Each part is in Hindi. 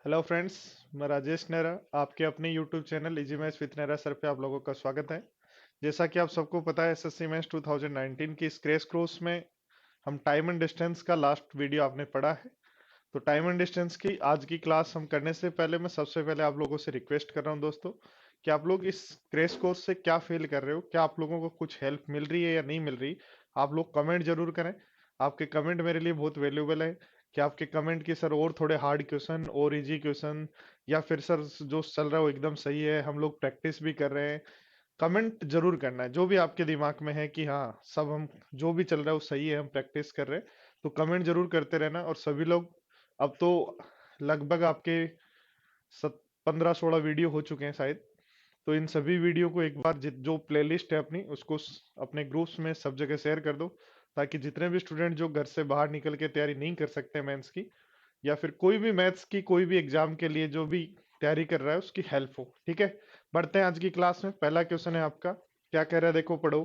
Hello friends. मैं राजेश नेहरा, आपके अपने YouTube channel easy maths with Nehra sir पे आप लोगों का स्वागत है। जैसा कि आप सबको पता है, एसएससी मैथ्स 2019 की इस क्रैश कोर्स में हम टाइम एंड डिस्टेंस का लास्ट वीडियो आपने पढ़ा है। तो टाइम एंड डिस्टेंस की आज की क्लास हम करने से पहले मैं सबसे पहले आप लोगों से रिक्वेस्ट कर रहा हूं दोस्तों, कि आप लोग इस क्रैश कोर्स से क्या फील कर रहे हो, क्या आप लोगों को कुछ हेल्प मिल रही है या नहीं मिल रही। आप लोग कमेंट जरूर करें। आपके कमेंट मेरे लिए बहुत वैल्यूबल है कि आपके कमेंट की सर और थोड़े हार्ड क्वेश्चन और इजी क्वेश्चन, या फिर सर जो चल रहा है वो एकदम सही है, हम लोग प्रैक्टिस भी कर रहे हैं। कमेंट जरूर करना है जो भी आपके दिमाग में है कि हाँ सब हम जो भी चल रहा है वो सही है, हम प्रैक्टिस कर रहे हैं। तो कमेंट जरूर करते रहना। और सभी लोग, अब तो लगभग आपके 15-16 वीडियो हो चुके हैं शायद। तो इन सभी वीडियो को एक बार जो प्लेलिस्ट है अपनी उसको अपने ग्रुप्स में सब जगह शेयर कर दो, ताकि जितने भी स्टूडेंट जो घर से बाहर निकल के तैयारी नहीं कर सकते मेंस की, या फिर कोई भी मैथ्स की कोई भी एग्जाम के लिए जो भी तैयारी कर रहा है उसकी हेल्प हो। ठीक है, बढ़ते हैं आज की क्लास में। पहला क्वेश्चन है आपका, क्या कह रहा है देखो पढ़ो।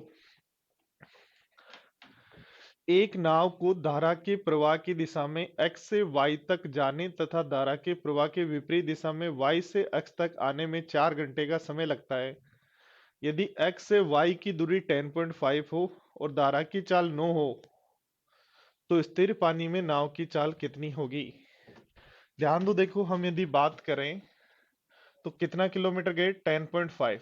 एक नाव को धारा के प्रवाह की दिशा में x से y तक जाने तथा धारा के प्रवाह के विपरीत दिशा में y से x तक आने में 4 घंटे का समय लगता है। यदि x से y की दूरी 10.5 हो और धारा की चाल 9 हो, तो स्थिर पानी में नाव की चाल कितनी होगी। ध्यान दो, देखो हम यदि बात करें तो कितना किलोमीटर गए, 10.5।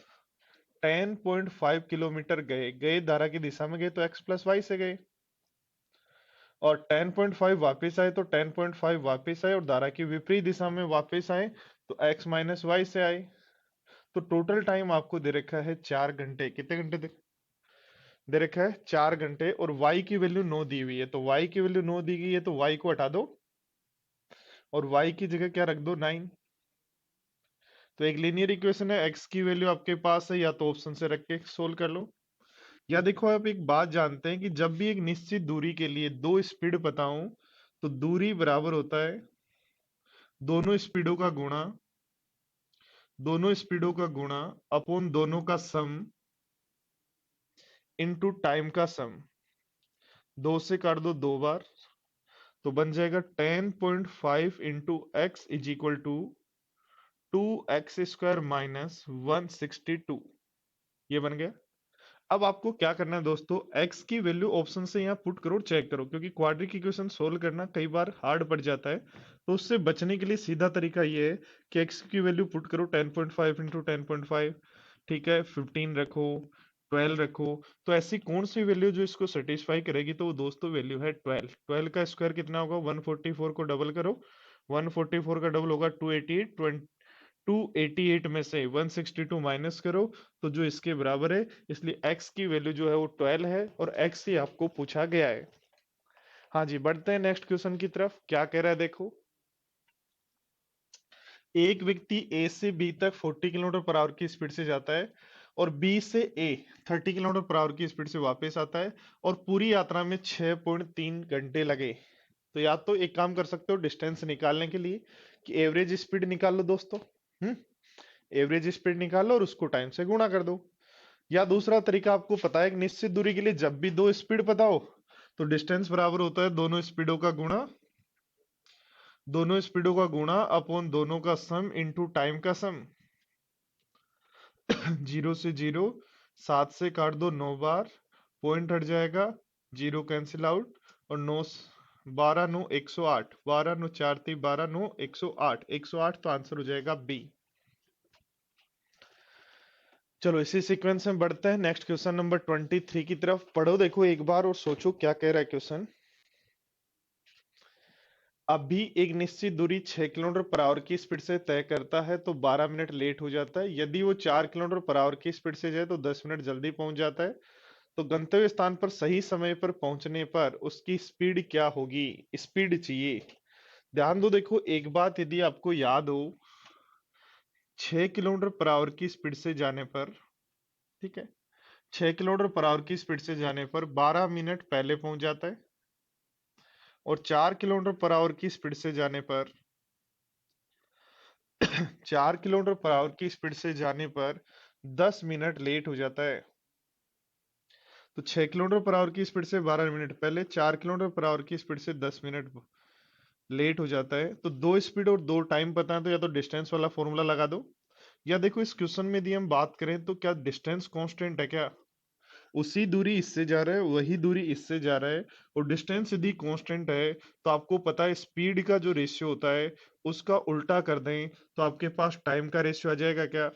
10.5 किलोमीटर गए, गए धारा की दिशा में गए तो x प्लस वाई से गए, और 10.5 वापस आए तो 10.5 वापस आए, और धारा की विपरीत दिशा में वापस आए तो x माइनस वाई से आए। तो टोटल टाइम आपको दे रखा है 4 घंटे। कितने घंटे दे रखा है? 4 घंटे। और y की वैल्यू 9 दी हुई है, तो y की वैल्यू 9 दी गई है तो y को हटा दो और y की जगह क्या रख दो, 9। तो एक लीनियर इक्वेशन है, x की वैल्यू आपके पास है, या तो ऑप्शन से रख के सोल्व कर लो। या देखो, आप एक बात जानते हैं कि जब भी एक निश्चित दूरी के लिए दो स्पीड बताऊं तो दूरी बराबर होता है दोनों स्पीडों का गुणा, दोनों स्पीडों का गुणा अपॉन दोनों का सम इनटू टाइम का सम। दो से काट दो दो बार, तो बन जाएगा 10.5 into x is equal to 2x² minus 162। ये बन गया। अब आपको क्या करना है दोस्तों, x की वैल्यू ऑप्शन से यहाँ पुट करो, चेक करो, क्योंकि क्वाड्रिक इक्वेशन सोल्व करना कई बार हार्ड पड़ जाता है। तो उससे बचने के लिए सीधा तरीका ये है कि x की वैल्यू पुट करो 10.5 इंटू 10.5। ठीक है, 15 रखो, 12 रखो। तो ऐसी कौन सी वैल्यू जो इसको सेटिस्फाई करेगी, तो वो दोस्तों वैल्यू है 12। 12 का स्क्वायर कितना होगा, 144 को डबल करो, 144 का डबल होगा 288। 288 में से 162 माइनस करो तो जो इसके बराबर है, इसलिए x की वैल्यू जो है वो 12 है, और x ही आपको पूछा गया है। हाँ जी, बढ़ते हैं नेक्स्ट क्वेश्चन की तरफ। क्या कह रहा है देखो, एक व्यक्ति a से b तक 40 किलोमीटर पर आवर की स्पीड से जाता है और b से a 30 किलोमीटर पर आवर की स्पीड से वापस आता है, और पूरी यात्रा में 6.3 घंटे लगे। तो या तो एक काम कर सकते हो डिस्टेंस निकालने के लिए कि एवरेज स्पीड निकाल लो दोस्तों। हम्म, एवरेज स्पीड निकालो और उसको टाइम से गुणा कर दो। या दूसरा तरीका आपको पता है, एक निश्चित दूरी के लिए जब भी दो स्पीड पता हो तो डिस्टेंस बराबर होता है दोनों स्पीडों का गुणा, दोनों स्पीडों का गुणा अपॉन दोनों का सम इनटू टाइम का सम। जीरो से जीरो, 7 से काट दो 9 बार, पॉइंट हट जाएगा, जीरो कैंसिल आउट, और 9 12 9 108, 12 9 4 3 12 9 108, 108, तो आंसर हो जाएगा बी। चलो इसी सीक्वेंस में बढ़ते हैं नेक्स्ट क्वेश्चन नंबर 23 की तरफ। पढ़ो देखो एक बार और सोचो क्या कह रहा है क्वेश्चन। अभी एक निश्चित दूरी 6 किलोमीटर पर आवर की स्पीड से तय करता है तो 12 मिनट लेट हो जाता है। यदि वो 4 किलोमीटर पर आवर की स्पीड से जाए तो 10 मिनट जल्दी पहुंच जाता है। तो गंतव्य स्थान पर सही समय पर पहुंचने पर उसकी स्पीड क्या होगी, स्पीड चाहिए। ध्यान दो, देखो एक बात यदि आपको याद हो, 6 किलोमीटर पर आवर की स्पीड से जाने पर, ठीक है, 6 किलोमीटर पर आवर की स्पीड से जाने पर 12 मिनट पहले पहुंच जाता है, और 4 किलोमीटर पर आवर की स्पीड से जाने पर 4 किलोमीटर पर आवर की स्पीड से जाने पर 10 मिनट लेट हो जाता है। तो 6 किलोमीटर पर आवर की स्पीड से 12 मिनट पहले, 4 किलोमीटर पर आवर की स्पीड से 10 मिनट लेट हो जाता है। तो दो स्पीड और दो टाइम पता है तो या तो डिस्टेंस वाला फॉर्मूला लगा दो, या देखो इस क्वेश्चन में यदि हम बात करें तो क्या डिस्टेंस कांस्टेंट है क्या? उसी दूरी इससे जा रहा है, वही दूरी इससे जा रहा है, और डिस्टेंस यदि कांस्टेंट है तो आपको पता है स्पीड का जो रेशियो होता है उसका उल्टा कर दें तो आपके पास टाइम का रेशियो आ जाएगा क्या?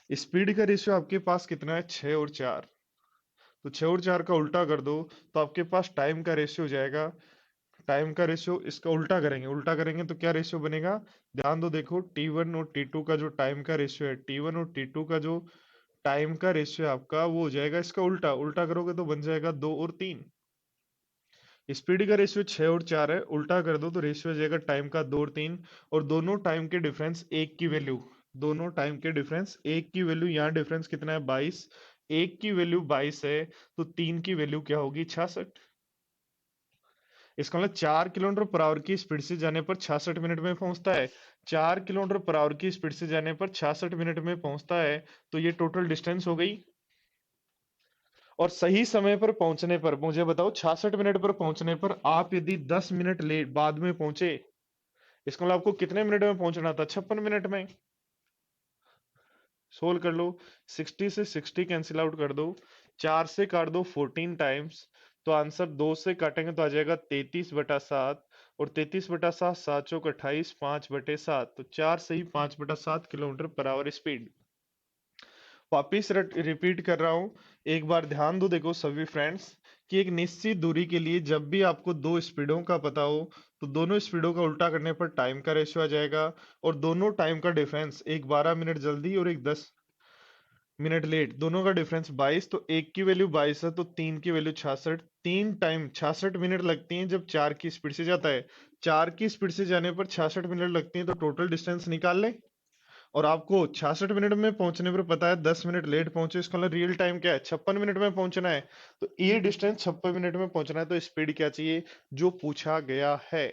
स्पीड का रेशियो आपके पास कितना है? 6 और 4। तो 6 और 4 का उल्टा कर दो तो आपके पास टाइम का रेशियो हो जाएगा। टाइम का रेशियो इसका उल्टा करेंगे, उल्टा करेंगे तो क्या रेशियो बनेगा? ध्यान दो, देखो T1 और T2 का जो टाइम का रेशियो है, T1 और T2 का जो टाइम का रेशियो है आपका, वो हो जाएगा इसका उल्टा। उल्टा करोगे तो बन जाएगा 2 और 3। स्पीड का रेशियो 6 और 4 है, उल्टा कर दो तो रेशियो हो जाएगा टाइम का 2 और 3। और दोनों टाइम के डिफरेंस एक की वैल्यू, दोनों टाइम के डिफरेंस एक की वैल्यू, यहाँ डिफरेंस कितना है? 22। एक की वैल्यू 22 है तो तीन की वैल्यू क्या होगी? 66। इसका मतलब 4 किलोमीटर पर आवर की स्पीड से जाने पर 66 मिनट में पहुंचता है। 4 किलोमीटर पर आवर की स्पीड से जाने पर 66 मिनट में पहुंचता है। तो ये टोटल डिस्टेंस हो गई। और सही समय पर पहुंचने पर मुझे बताओ, 66 मिनट पर पहुंचने पर आप यदि 10 मिनट लेट बाद में पहुंचे, इसका मतलब आपको कितने मिनट में पहुंचना था? 56 मिनट में। सोल्व कर लो। 60 से 60 कैंसिल आउट कर दो, 4 से काट दो 14 टाइम्स, तो आंसर 2 से काटेंगे तो आ जाएगा 33/7। और 33/7, 7 चौक 28, 5/7, तो 4 से ही 5/7 किलोमीटर पर आवर स्पीड। वापिस रिपीट कर रहा हूं, एक बार ध्यान दो, देखो सभी फ्रेंड्स, कि एक निश्चित दूरी के लिए जब भी आपको दो स्पीडों का पता हो तो दोनों स्पीडों का उल्टा करने पर टाइम का रेशियो आ जाएगा। और दोनों टाइम का डिफरेंस, एक 12 मिनट जल्दी और एक 10 मिनट लेट, दोनों का डिफरेंस 22, तो एक की वैल्यू 22 है तो तीन की वैल्यू 66। तीन टाइम 66 मिनट लगती हैं जब 4 की स्पीड से जाता है। 4 की स्पीड से जाने पर 66 मिनट लगती हैं, तो टोटल डिस्टेंस निकाल लें। और आपको 66 मिनट में पहुंचने पर पता है 10 मिनट लेट पहुंचे, इसका मतलब रियल टाइम क्या है? 56 मिनट में पहुंचना है। तो ये डिस्टेंस 56 मिनट में पहुंचना है, तो स्पीड क्या चाहिए जो पूछा गया है?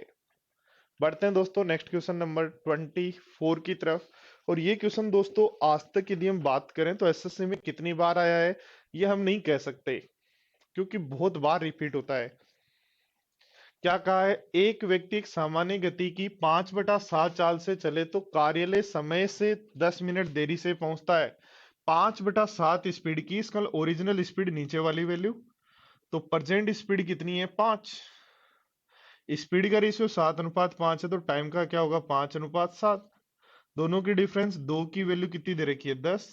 बढ़ते हैं दोस्तों नेक्स्ट क्वेश्चन नंबर 24 की तरफ। और ये क्वेश्चन दोस्तों आज तक यदि हम बात करें तो एसएससी में कितनी बार आया है ये हम नहीं कह सकते, क्योंकि बहुत बार रिपीट होता है। क्या कहा है? एक व्यक्ति एक सामान्य गति की 5/7 चाल से चले तो कार्यालय समय से 10 मिनट देरी से पहुंचता है। 5/7 स्पीड की, इसका ओरिजिनल स्पीड नीचे वाली वैल्यू, तो प्रेजेंट स्पीड कितनी है? 5। स्पीड का रेशियो 7:5 है तो टाइम का क्या होगा? 5:7। दोनों की डिफरेंस, दो की वैल्यू कितनी दे रखी है? 10।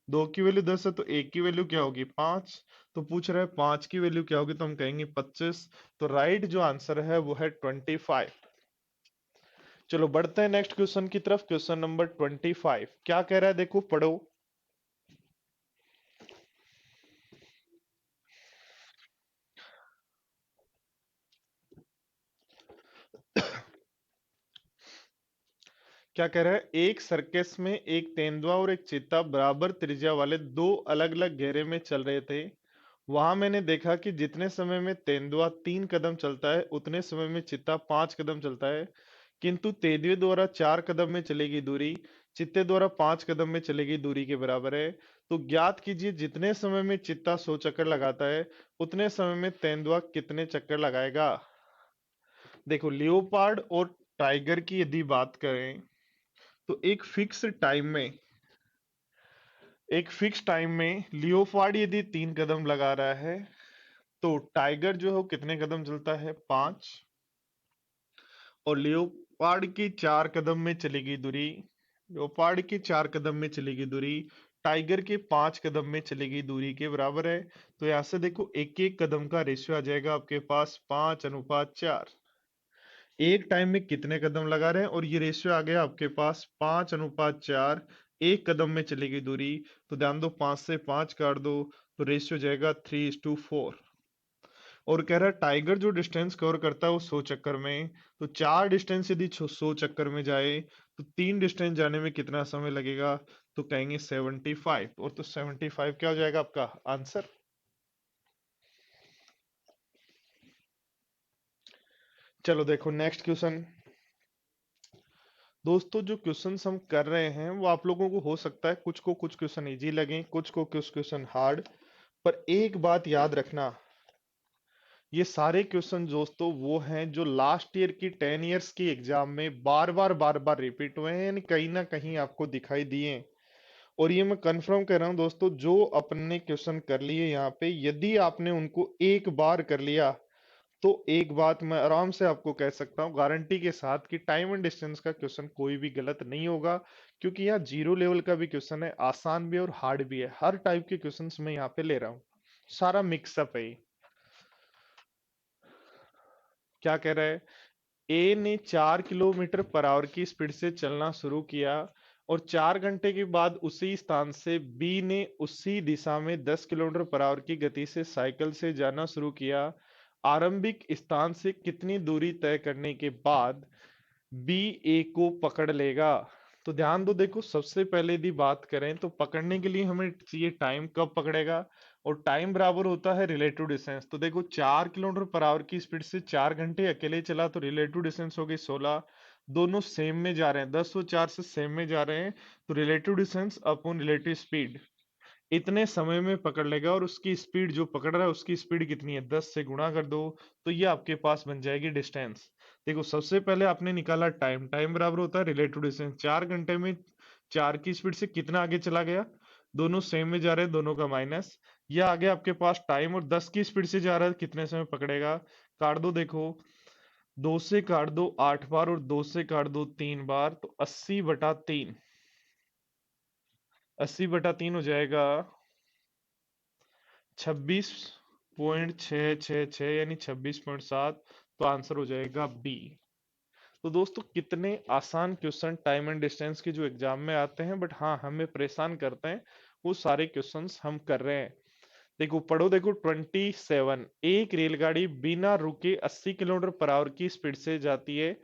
दो की वैल्यू 10 है तो एक की वैल्यू क्या होगी? 5। तो पूछ रहा है 5 की वैल्यू क्या होगी, तो हम कहेंगे 25। तो राइट जो आंसर है वो है 25। चलो बढ़ते हैं नेक्स्ट क्वेश्चन की तरफ। क्वेश्चन नंबर 25 क्या कह रहा है, देखो पढ़ो। क्या कह रहा है? एक सर्कस में एक तेंदुआ और एक चीता बराबर त्रिज्या वाले दो अलग अलग घेरे में चल रहे थे। वहां मैंने देखा कि जितने समय में तेंदुआ 3 कदम चलता है उतने समय में चीता 5 कदम चलता है, किंतु तेंदुए द्वारा 4 कदम में चली गई दूरी चित्ते द्वारा 5 कदम में चली गई दूरी के बराबर है। तो ज्ञात कीजिए जितने समय में चित्ता 100 चक्कर लगाता है उतने समय में तेंदुआ कितने चक्कर लगाएगा। देखो लियोपार्ड और टाइगर की यदि बात करें तो एक फिक्स टाइम में लियोपार्ड यदि 3 कदम लगा रहा है तो टाइगर जो है वो कितने कदम चलता है? 5। और लियोपार्ड की 4 कदम में चली गई दूरी टाइगर के 5 कदम में चली गई दूरी के बराबर है। तो यहां से देखो एक एक कदम का रेशियो आ जाएगा आपके पास 5:4। एक टाइम में कितने कदम लगा रहे हैं, और ये रेशियो आ गया आपके पास 5:4। एक कदम में चली गई दूरी, तो ध्यान दो 5 से 5 काट दो तो रेशियो जाएगा 3:4। और कह रहा है टाइगर जो डिस्टेंस कवर करता है वो 100 चक्कर में, तो चार डिस्टेंस यदि 100 चक्कर में जाए तो तीन डिस्टेंस जाने में कितना समय लगेगा? तो कहेंगे 75। और तो 75 क्या हो जाएगा आपका आंसर? चलो देखो नेक्स्ट क्वेश्चन। दोस्तों जो क्वेश्चंस हम कर रहे हैं वो आप लोगों को हो सकता है कुछ को कुछ क्वेश्चन इजी लगे, कुछ को कुछ क्वेश्चन हार्ड। पर एक बात याद रखना, ये सारे क्वेश्चन दोस्तों वो हैं जो लास्ट ईयर की 10 इयर्स की एग्जाम में बार बार रिपीट हुए हैं, यानी कहीं ना कहीं आपको दिखाई दिए। और ये मैं कंफर्म कर रहा हूँ दोस्तों, जो अपने क्वेश्चन कर लिए यहाँ पे, यदि आपने उनको एक बार कर लिया तो एक बात मैं आराम से आपको कह सकता हूँ गारंटी के साथ कि टाइम एंड डिस्टेंस का क्वेश्चन कोई भी गलत नहीं होगा। क्योंकि यहाँ जीरो लेवल का भी क्वेश्चन है, आसान भी है और हार्ड भी है, हर टाइप के क्वेश्चंस मैं यहाँ पे ले रहा हूँ, सारा मिक्सअप है ये। क्या कह रहा है, ए ने 4 किलोमीटर पर आवर की स्पीड से चलना शुरू किया और 4 घंटे के बाद उसी स्थान से बी ने उसी दिशा में 10 किलोमीटर पर आवर की गति से साइकिल से जाना शुरू किया। आरंभिक स्थान से कितनी दूरी तय करने के बाद बी ए को पकड़ लेगा। तो ध्यान दो, देखो सबसे पहले यदि बात करें तो पकड़ने के लिए हमें चाहिए टाइम, कब पकड़ेगा, और टाइम बराबर होता है रिलेटिव डिस्टेंस। तो देखो 4 किलोमीटर पर आवर की स्पीड से 4 घंटे अकेले चला तो रिलेटिव डिस्टेंस हो गई 16। दोनों सेम में जा रहे हैं, 10 और 4 से सेम में जा रहे हैं, तो relative distance upon relative speed इतने समय में पकड़ लेगा। और उसकी स्पीड जो पकड़ रहा है उसकी स्पीड कितनी है, 10 से गुणा कर दो, तो ये आपके पास बन जाएगी डिस्टेंस। देखो सबसे पहले आपने निकाला टाइम, टाइम बराबर होता है रिलेटिव डिस्टेंस, 4 घंटे में 4 की स्पीड से कितना आगे चला गया, दोनों सेम में जा रहे हैं, दोनों का माइनस। यह आगे आपके पास टाइम, और 10 की स्पीड से जा रहा है, कितने समय पकड़ेगा, काट दो देखो, 2 से काट दो 8 बार और 2 से काट दो 3 बार, तो 80/3, 80/3 हो जाएगा 26.666, यानी 26.7। तो आंसर हो जाएगा बी। तो दोस्तों कितने आसान क्वेश्चन टाइम एंड डिस्टेंस के जो एग्जाम में आते हैं, बट हाँ हमें परेशान करते हैं, वो सारे क्वेश्चंस हम कर रहे हैं। देखो पढ़ो, देखो 27, एक रेलगाड़ी बिना रुके 80 किलोमीटर पर आवर की स्पीड से जाती है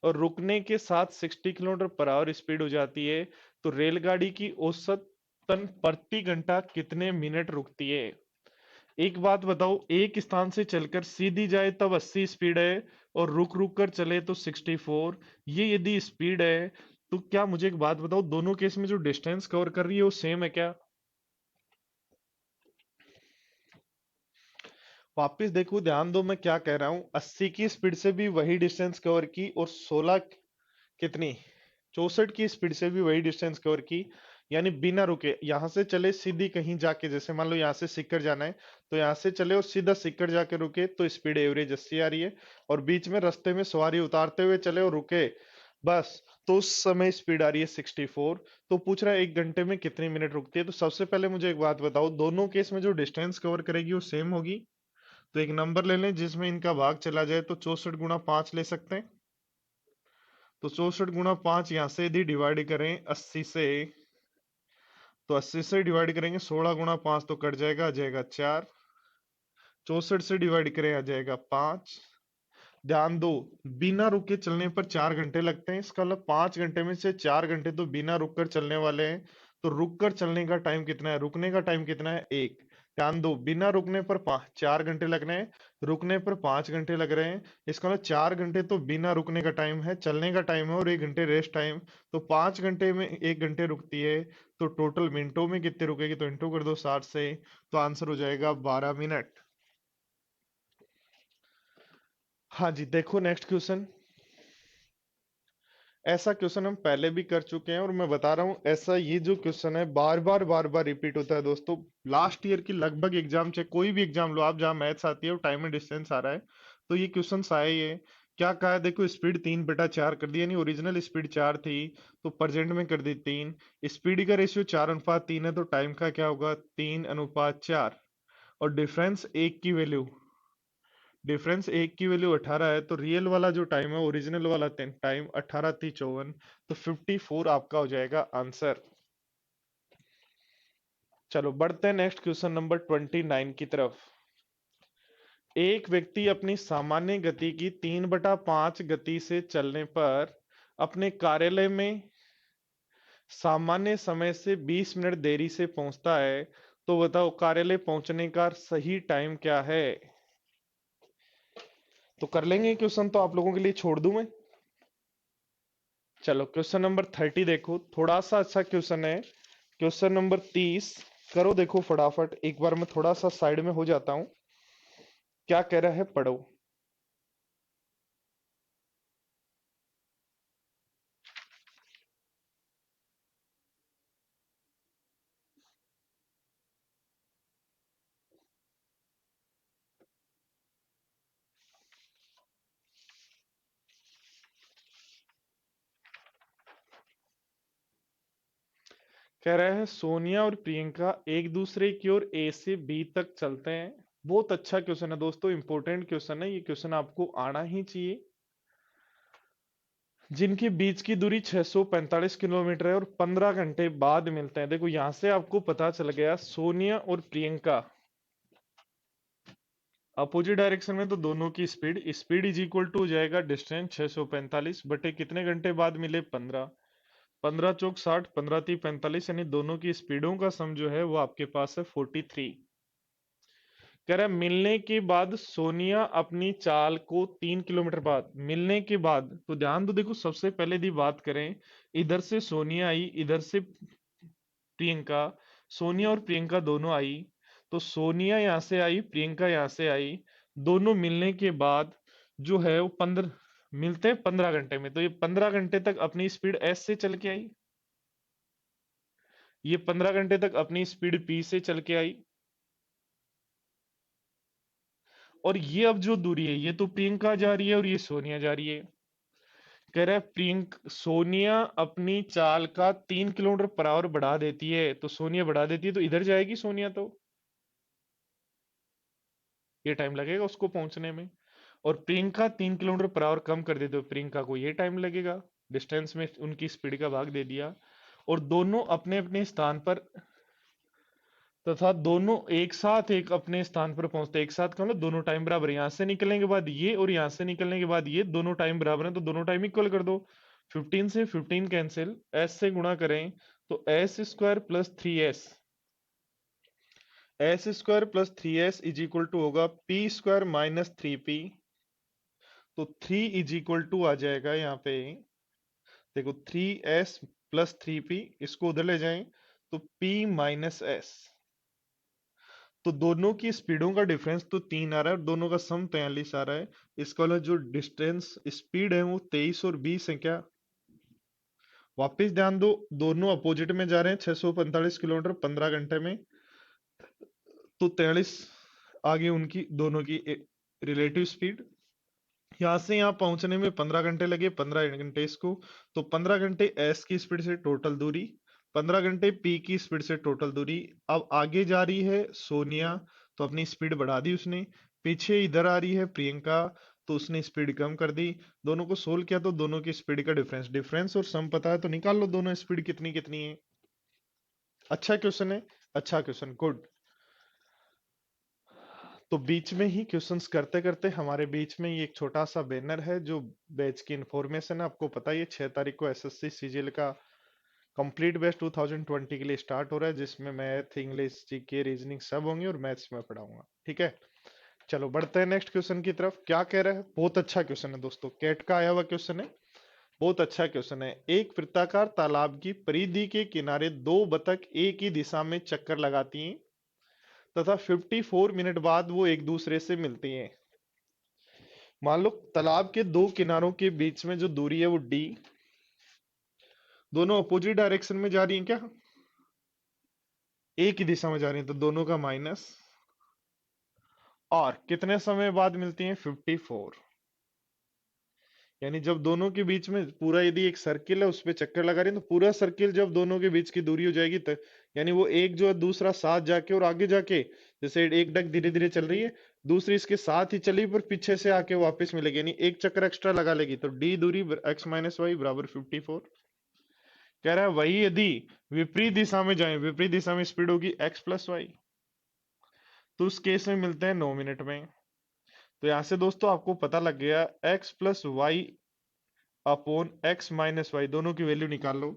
और रुकने के साथ 60 किलोमीटर पर आवर स्पीड हो जाती है, तो रेलगाड़ी की औसतन प्रति घंटा कितने मिनट रुकती है। एक बात बताओ, एक स्थान से चलकर सीधी जाए तब 80 स्पीड है, और रुक रुक कर चले तो 64। ये यदि स्पीड है तो क्या, मुझे एक बात बताओ, दोनों केस में जो डिस्टेंस कवर कर रही है वो सेम है क्या। वापिस देखो, ध्यान दो मैं क्या कह रहा हूं, 80 की स्पीड से भी वही डिस्टेंस कवर की, और 16 कितनी 64 की स्पीड से भी वही डिस्टेंस कवर की, यानी बिना रुके यहां से चले सीधी कहीं जाके, जैसे मान लो यहां से सिक्कर जाना है, तो यहां से चले और सीधा सिक्कर जाके रुके तो स्पीड एवरेज 80 आ रही है। और बीच में रास्ते में सवारी उतारते हुए चले और रुके बस, तो उस समय स्पीड आ रही है 64। तो पूछ रहा है 1 घंटे में कितनी मिनट रुकती है। तो सबसे पहले मुझे एक बात बताओ, दोनों केस में जो डिस्टेंस कवर करेगी वो सेम होगी। तो एक नंबर ले लें जिसमें इनका भाग चला जाए, तो 64 × 5 ले सकते हैं। तो 64 × 5 यहां से यदि डिवाइड करें 80 से, तो 80 से डिवाइड करेंगे 16 × 5 तो कट जाएगा, आ जाएगा 4। 64 से डिवाइड करें आ जाएगा 5। ध्यान दो, बिना रुके चलने पर 4 घंटे लगते हैं, इसका मतलब 5 घंटे में से 4 घंटे तो बिना रुक कर चलने वाले हैं। तो रुक कर चलने का टाइम कितना है, रुकने का टाइम कितना है, 1। ध्यान दो, बिना रुकने पर 4 घंटे लग रहे हैं, रुकने पर 5 घंटे लग रहे हैं, इसका मतलब 4 घंटे तो बिना रुकने का टाइम है, चलने का टाइम है, और 1 घंटे रेस्ट टाइम। तो 5 घंटे में 1 घंटे रुकती है, तो टोटल मिनटों में कितने रुकेगी, तो इंटू कर दो 60 से, तो आंसर हो जाएगा 12 मिनट। हाँ जी, देखो नेक्स्ट क्वेश्चन। ऐसा क्वेश्चन हम पहले भी कर चुके हैं, और मैं बता रहा हूं ऐसा ये जो क्वेश्चन है बार बार रिपीट होता है दोस्तों। लास्ट ईयर की लगभग एग्जाम, चाहे कोई भी एग्जाम लो आप, जहां मैथ्स आती है और टाइम एंड डिस्टेंस आ रहा है, तो ये क्वेश्चन आया ही है। क्या कहा है, देखो स्पीड 3/4 कर दी, यानी ओरिजिनल स्पीड 4 थी तो प्रेजेंट में कर दी 3। स्पीड का रेशियो 4:3 है, तो टाइम का क्या होगा, 3:4। और डिफरेंस एक की वैल्यू, डिफरेंस एक की वैल्यू 18 है, तो रियल वाला जो टाइम है, ओरिजिनल वाला टाइम 18 × 3 = 54, तो 54 आपका हो जाएगा आंसर। चलो बढ़ते हैं नेक्स्ट क्वेश्चन नंबर 29 की तरफ। एक व्यक्ति अपनी सामान्य गति की 3/5 गति से चलने पर अपने कार्यालय में सामान्य समय से 20 मिनट देरी से पहुंचता है, तो बताओ कार्यालय पहुंचने का सही टाइम क्या है। तो कर लेंगे क्वेश्चन, तो आप लोगों के लिए छोड़ दूं मैं। चलो क्वेश्चन नंबर 30 देखो, थोड़ा सा अच्छा क्वेश्चन है। क्वेश्चन नंबर 30 करो, देखो फटाफट, एक बार मैं थोड़ा सा साइड में हो जाता हूं। क्या कह रहा है पढ़ो। कह रहा है सोनिया और प्रियंका एक दूसरे की ओर ए से बी तक चलते हैं। बहुत अच्छा क्वेश्चन है दोस्तों, इंपॉर्टेंट क्वेश्चन है, ये क्वेश्चन आपको आना ही चाहिए। जिनके बीच की दूरी 645 किलोमीटर है और 15 घंटे बाद मिलते हैं। देखो यहां से आपको पता चल गया, सोनिया और प्रियंका अपोजिट डायरेक्शन में, तो दोनों की speed speed is equal to हो जाएगा डिस्टेंस 645 बटे कितने घंटे बाद मिले 15। 15 चौक 60, 15 3 45, यानी दोनों की स्पीडों का सम जो है वो आपके पास है 43। कह रहा है मिलने के बाद सोनिया अपनी चाल को 3 किलोमीटर बाद, मिलने के बाद तो ध्यान दो, देखो सबसे पहले यदि बात करें, इधर से सोनिया आई, इधर से प्रियंका, सोनिया और प्रियंका दोनों आई, तो सोनिया यहां से आई, प्रियंका यहां से आई, दोनों मिलने के बाद जो है वो 15 मिलते हैं 15 घंटे में, तो ये 15 घंटे तक अपनी स्पीड एस से चल के आई, ये 15 घंटे तक अपनी स्पीड पी से चल के आई, और ये अब जो दूरी है ये तो प्रियंका जा रही है और ये सोनिया जा रही है। कह रहा है प्रियंका सोनिया अपनी चाल का 3 किलोमीटर पर आवर बढ़ा देती है, तो सोनिया बढ़ा देती है तो इधर जाएगी सोनिया, तो ये टाइम लगेगा उसको पहुंचने में। और प्रियंका 3 किलोमीटर पर आवर कम कर देते हो, प्रियंका को ये टाइम लगेगा, डिस्टेंस में उनकी स्पीड का भाग दे दिया। और दोनों अपने अपने स्थान पर, तथा दोनों एक साथ एक अपने स्थान पर पहुंचते, एक साथ का मतलब दोनों टाइम बराबर, यहां से निकलने के बाद ये और यहां से निकलने के बाद ये दोनों टाइम बराबर हैं, तो दोनों टाइम इक्वल कर दो। 15 से 15 कैंसिल, एस से गुणा करें तो s square plus 3s, s square plus 3s is equal to होगा पी स्क्वायर माइनस 3p। तो 3 इज इक्वल टू आ जाएगा यहाँ पे, देखो 3s प्लस 3p, इसको उधर ले जाएं तो p माइनस s। तो दोनों की स्पीडों का डिफरेंस तो 3 आ रहा है और दोनों का सम 43 आ रहा है। इसका मतलब जो डिस्टेंस स्पीड है वो 23 और 20 है क्या। वापस ध्यान दो, दोनों अपोजिट में जा रहे हैं, 645 किलोमीटर 15 घंटे में, तो 43 आगे उनकी दोनों की रिलेटिव स्पीड। यहाँ से यहाँ पहुंचने में 15 घंटे लगे, 15 घंटे इसको, तो 15 घंटे एस की स्पीड से टोटल दूरी, 15 घंटे पी की स्पीड से टोटल दूरी। अब आगे जा रही है सोनिया, तो अपनी स्पीड बढ़ा दी उसने, पीछे इधर आ रही है प्रियंका, तो उसने स्पीड कम कर दी। दोनों को सोल्व किया तो दोनों की स्पीड का डिफरेंस, डिफरेंस और सम पता है तो निकाल लो दोनों स्पीड कितनी कितनी है। अच्छा क्वेश्चन है, अच्छा क्वेश्चन, गुड। तो बीच में ही क्वेश्चंस करते करते हमारे बीच में ये एक छोटा सा बैनर है जो बैच की इंफॉर्मेशन है। आपको पता है ये 6 तारीख को एसएससी सीजीएल का कंप्लीट बैच 2020 के लिए स्टार्ट हो रहा है, जिसमें मैथ, इंग्लिश, जीके, रीजनिंग सब होंगे और मैथ्स में पढ़ाऊंगा, ठीक है। चलो बढ़ते हैं नेक्स्ट क्वेश्चन की तरफ। क्या कह रहा है, बहुत अच्छा क्वेश्चन है दोस्तों, कैट का आया हुआ क्वेश्चन है, बहुत अच्छा क्वेश्चन है। एक वृत्ताकार तालाब की परिधि के किनारे दो बतख एक ही दिशा में चक्कर लगाती हैं तथा 54 मिनट बाद वो एक दूसरे से मिलती हैं। मान लो तालाब के दो किनारों के बीच में जो दूरी है वो डी, दोनों अपोजिट डायरेक्शन में जा रही हैं क्या, एक ही दिशा में जा रही हैं, तो दोनों का माइनस, और कितने समय बाद मिलती हैं 54। यानी जब दोनों के बीच में पूरा, यदि एक सर्किल है उस पे चक्कर लगा रही है, तो पूरा सर्किल जब दोनों के बीच की दूरी हो जाएगी तब, यानी वो एक जो है दूसरा साथ जाके और आगे जाके, जैसे एक डक धीरे धीरे चल रही है, दूसरी इसके साथ ही चली पर पीछे से आके वापस मिलेगी, यानी एक चक्कर एक्स्ट्रा लगा लेगी, तो डी दूरी एक्स माइनस वाई बराबर 54। कह रहा है वही यदि विपरीत दिशा में जाए, विपरीत दिशा में स्पीड होगी एक्स प्लस वाई, तो उस केस में मिलते हैं 9 मिनट में। तो यहां से दोस्तों आपको पता लग गया x plus y upon x minus y, दोनों की वैल्यू निकाल लो।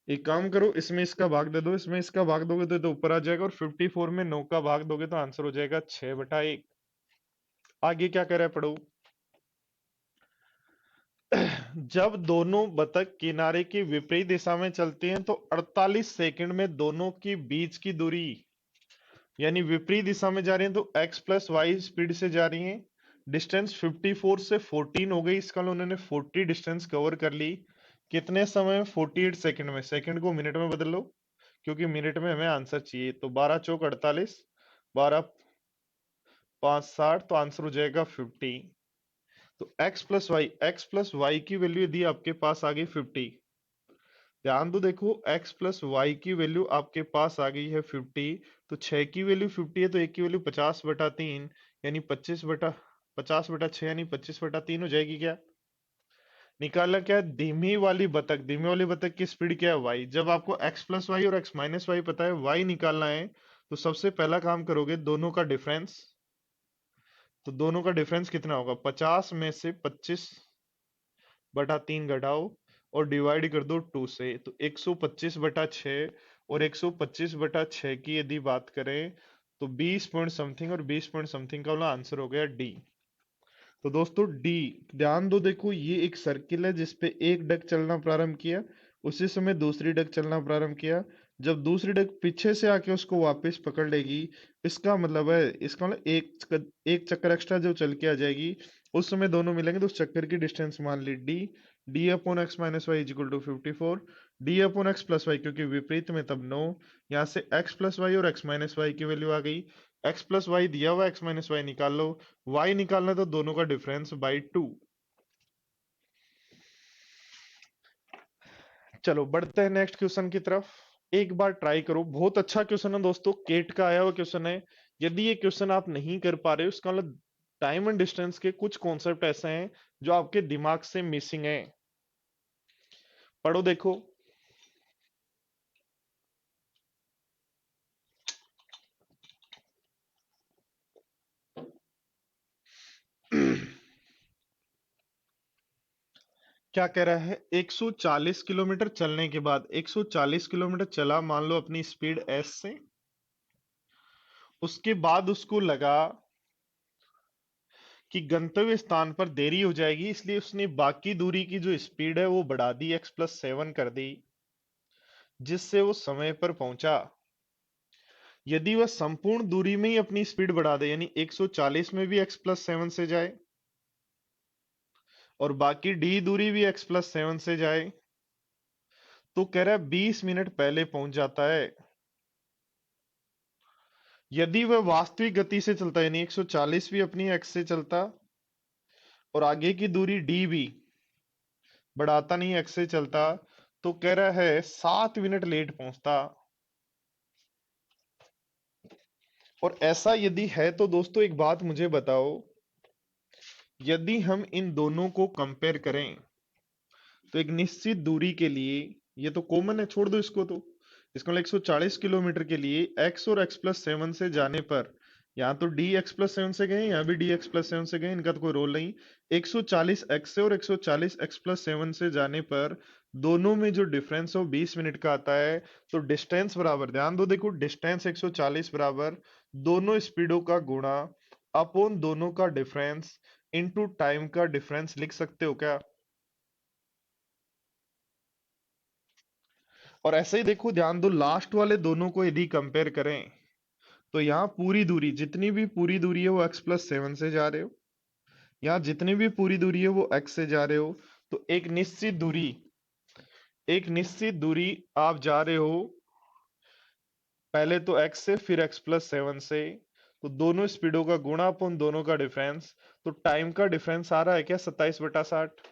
एक काम करो, इसमें इसका भाग दे दो, इसमें इसका भाग दोगे तो ऊपर आ जाएगा, और 54 में 9 का भाग दोगे तो आंसर हो जाएगा 6/1। आगे क्या करे पढ़ो। जब दोनों बतख किनारे की विपरीत दिशा में चलती हैं तो 48 सेकंड में दोनों की बीच की दूरी यानी विपरीत दिशा में जा रही हैं तो x प्लस वाई स्पीड से जा रही हैं। डिस्टेंस 54 से 14 हो गई, इसका मतलब उन्होंने 40 डिस्टेंस कवर कर ली। कितने समय में? 48 सेकंड में। सेकंड को मिनट में बदल लो, क्योंकि मिनट में हमें आंसर चाहिए। तो 12 चौक 48, 12 5 60, तो आंसर हो जाएगा 50। तो x प्लस वाई की वैल्यू यदि आपके पास आ गई 50, ध्यान दो, देखो x प्लस वाई की वैल्यू आपके पास आ गई है 50। तो 6 की वैल्यू 50 है, तो 1 की वैल्यू 50/3, यानी 50/6 यानी 25/3 हो जाएगी क्या? निकालना क्या है? धीमी वाली बतख की स्पीड क्या है? y। जब आपको x प्लस वाई और x माइनस वाई पता है, y निकालना है, तो सबसे पहला काम करोगे दोनों का डिफरेंस। तो दोनों का डिफरेंस कितना होगा? 50 में से 25/3 घटाओ और डिवाइड कर दो 2 से, तो 125/6। और 125/6 की यदि बात करें तो 20 पॉइंट समथिंग, और 20 पॉइंट समथिंग का वाला आंसर हो गया डी। तो दोस्तों डी, ध्यान दो, देखो ये एक सर्किल है जिसपे एक डक चलना प्रारंभ किया, उसी समय दूसरी डक चलना प्रारंभ किया। जब दूसरी डक पीछे से आके उसको वापस पकड़ लेगी, इसका मतलब है, इसका मतलब एक चक्कर एक्स्ट्रा जो चल के आ जाएगी, उस समय दोनों मिलेंगे तो उस चक्कर की डिस्टेंस मान ली d. D upon x minus y is equal to 54। D upon x plus y, क्योंकि विपरीत में तब 9। यहाँ से एक्स प्लस वाई और एक्स माइनस वाई की वैल्यू आ गई। एक्स प्लस वाई दिया हुआ, एक्स माइनस वाई निकाल लो। y निकालना है तो दोनों का डिफरेंस बाई 2। चलो बढ़ते हैं नेक्स्ट क्वेश्चन की तरफ। एक बार ट्राई करो, बहुत अच्छा क्वेश्चन है दोस्तों, केट का आया हुआ क्वेश्चन है। यदि ये क्वेश्चन आप नहीं कर पा रहे हो, इसका मतलब टाइम एंड डिस्टेंस के कुछ कॉन्सेप्ट ऐसे हैं जो आपके दिमाग से मिसिंग है। पढ़ो देखो। क्या कह रहा है? 140 किलोमीटर चलने के बाद, 140 किलोमीटर चला मान लो अपनी स्पीड एस से, उसके बाद उसको लगा कि गंतव्य स्थान पर देरी हो जाएगी, इसलिए उसने बाकी दूरी की जो स्पीड है वो बढ़ा दी, x+7 कर दी, जिससे वो समय पर पहुंचा। यदि वह संपूर्ण दूरी में ही अपनी स्पीड बढ़ा दे, यानी 140 में भी x+7 से जाए और बाकी डी दूरी भी x+7 से जाए, तो कह रहा है 20 मिनट पहले पहुंच जाता है। यदि वह वास्तविक गति से चलता है, यानी 140 भी अपनी x से चलता और आगे की दूरी डी भी बढ़ाता नहीं, x से चलता, तो कह रहा है 7 मिनट लेट पहुंचता। और ऐसा यदि है तो दोस्तों एक बात मुझे बताओ, यदि हम इन दोनों को कंपेयर करें तो एक निश्चित दूरी के लिए, ये तो कॉमन है, छोड़ दो इसको, तो इसको 140 किलोमीटर के लिए x और x+7 से जाने पर, यहाँ तो डी x+7 से गए, यहाँ भी डी x+7 से गए, इनका तो कोई रोल नहीं। 140 x से और 140 x+7 से जाने पर दोनों में जो डिफरेंस है वो 20 मिनट का आता है। तो डिस्टेंस बराबर, ध्यान दो, देखो डिस्टेंस 140 बराबर दोनों स्पीडों का गुणा अपॉन दोनों का डिफरेंस इनटू टाइम का डिफरेंस लिख सकते हो क्या? और ऐसे ही देखो, ध्यान दो, लास्ट वाले दोनों को यदि कंपेयर करें तो यहाँ पूरी दूरी, जितनी भी पूरी दूरी है वो x+7 से जा रहे हो, यहाँ जितनी भी पूरी दूरी है वो x से जा रहे हो। तो एक निश्चित दूरी आप जा रहे हो, पहले तो x से फिर x+7 से, तो दोनों स्पीडों का गुणा अपन दोनों का डिफरेंस, तो टाइम का डिफरेंस आ रहा है क्या? 27/60।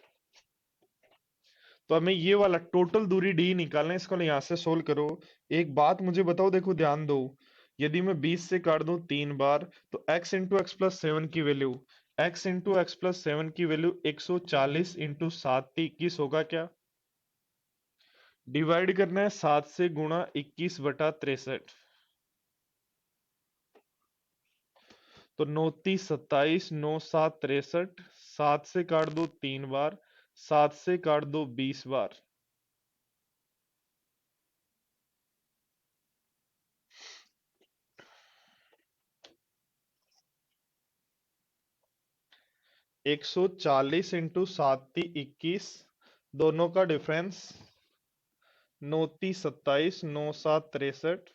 तो हमें ये वाला टोटल दूरी डी निकालना है, इसको यहां से सोल्व करो। एक बात मुझे बताओ, देखो ध्यान दो, यदि मैं 20 से काट दूं 3 बार, तो x इंटू एक्स प्लस 7 की value, x into x plus 7 की वैल्यू 140 इंटू 7 होगा क्या? डिवाइड करना है 7 से गुणा 21/63, तो 29 27 9 7 63, 7 से काट दो 3 बार, 7 से काट दो 20 बार, 140 इंटू 7 21, दोनों का डिफरेंस 29 27 9 7 63,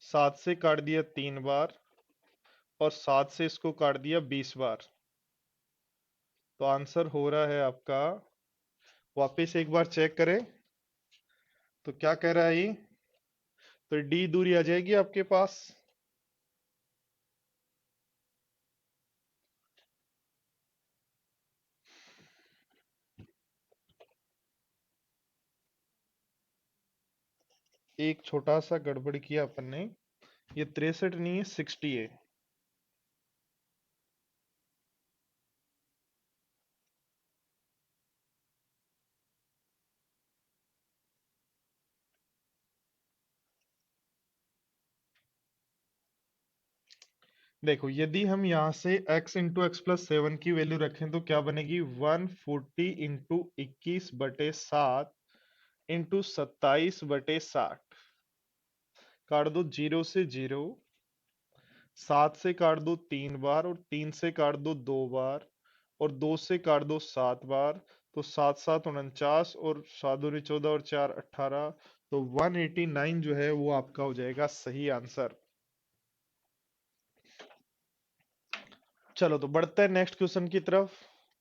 सात से काट दिया 3 बार, और 7 से इसको काट दिया 20 बार। तो आंसर हो रहा है आपका, वापस एक बार चेक करें तो क्या कह रहा है ये। तो डी दूरी आ जाएगी आपके पास। एक छोटा सा गड़बड़ किया अपन ने, ये 63 नहीं है, 60 है। देखो, यदि हम यहाँ से x इंटू एक्स प्लस 7 की वैल्यू रखें तो क्या बनेगी, 140 इंटू 21/7 इंटू 27/60। काट दो, 0 से 0। 7 से काट दो 3 बार, और 3 से काट दो 2 बार, और 2 से काट दो 7 बार। तो 7 7 49, और 7 दूनी 14, और 4 18। तो 189 जो है वो आपका हो जाएगा सही आंसर। चलो तो बढ़ते हैं नेक्स्ट क्वेश्चन की तरफ।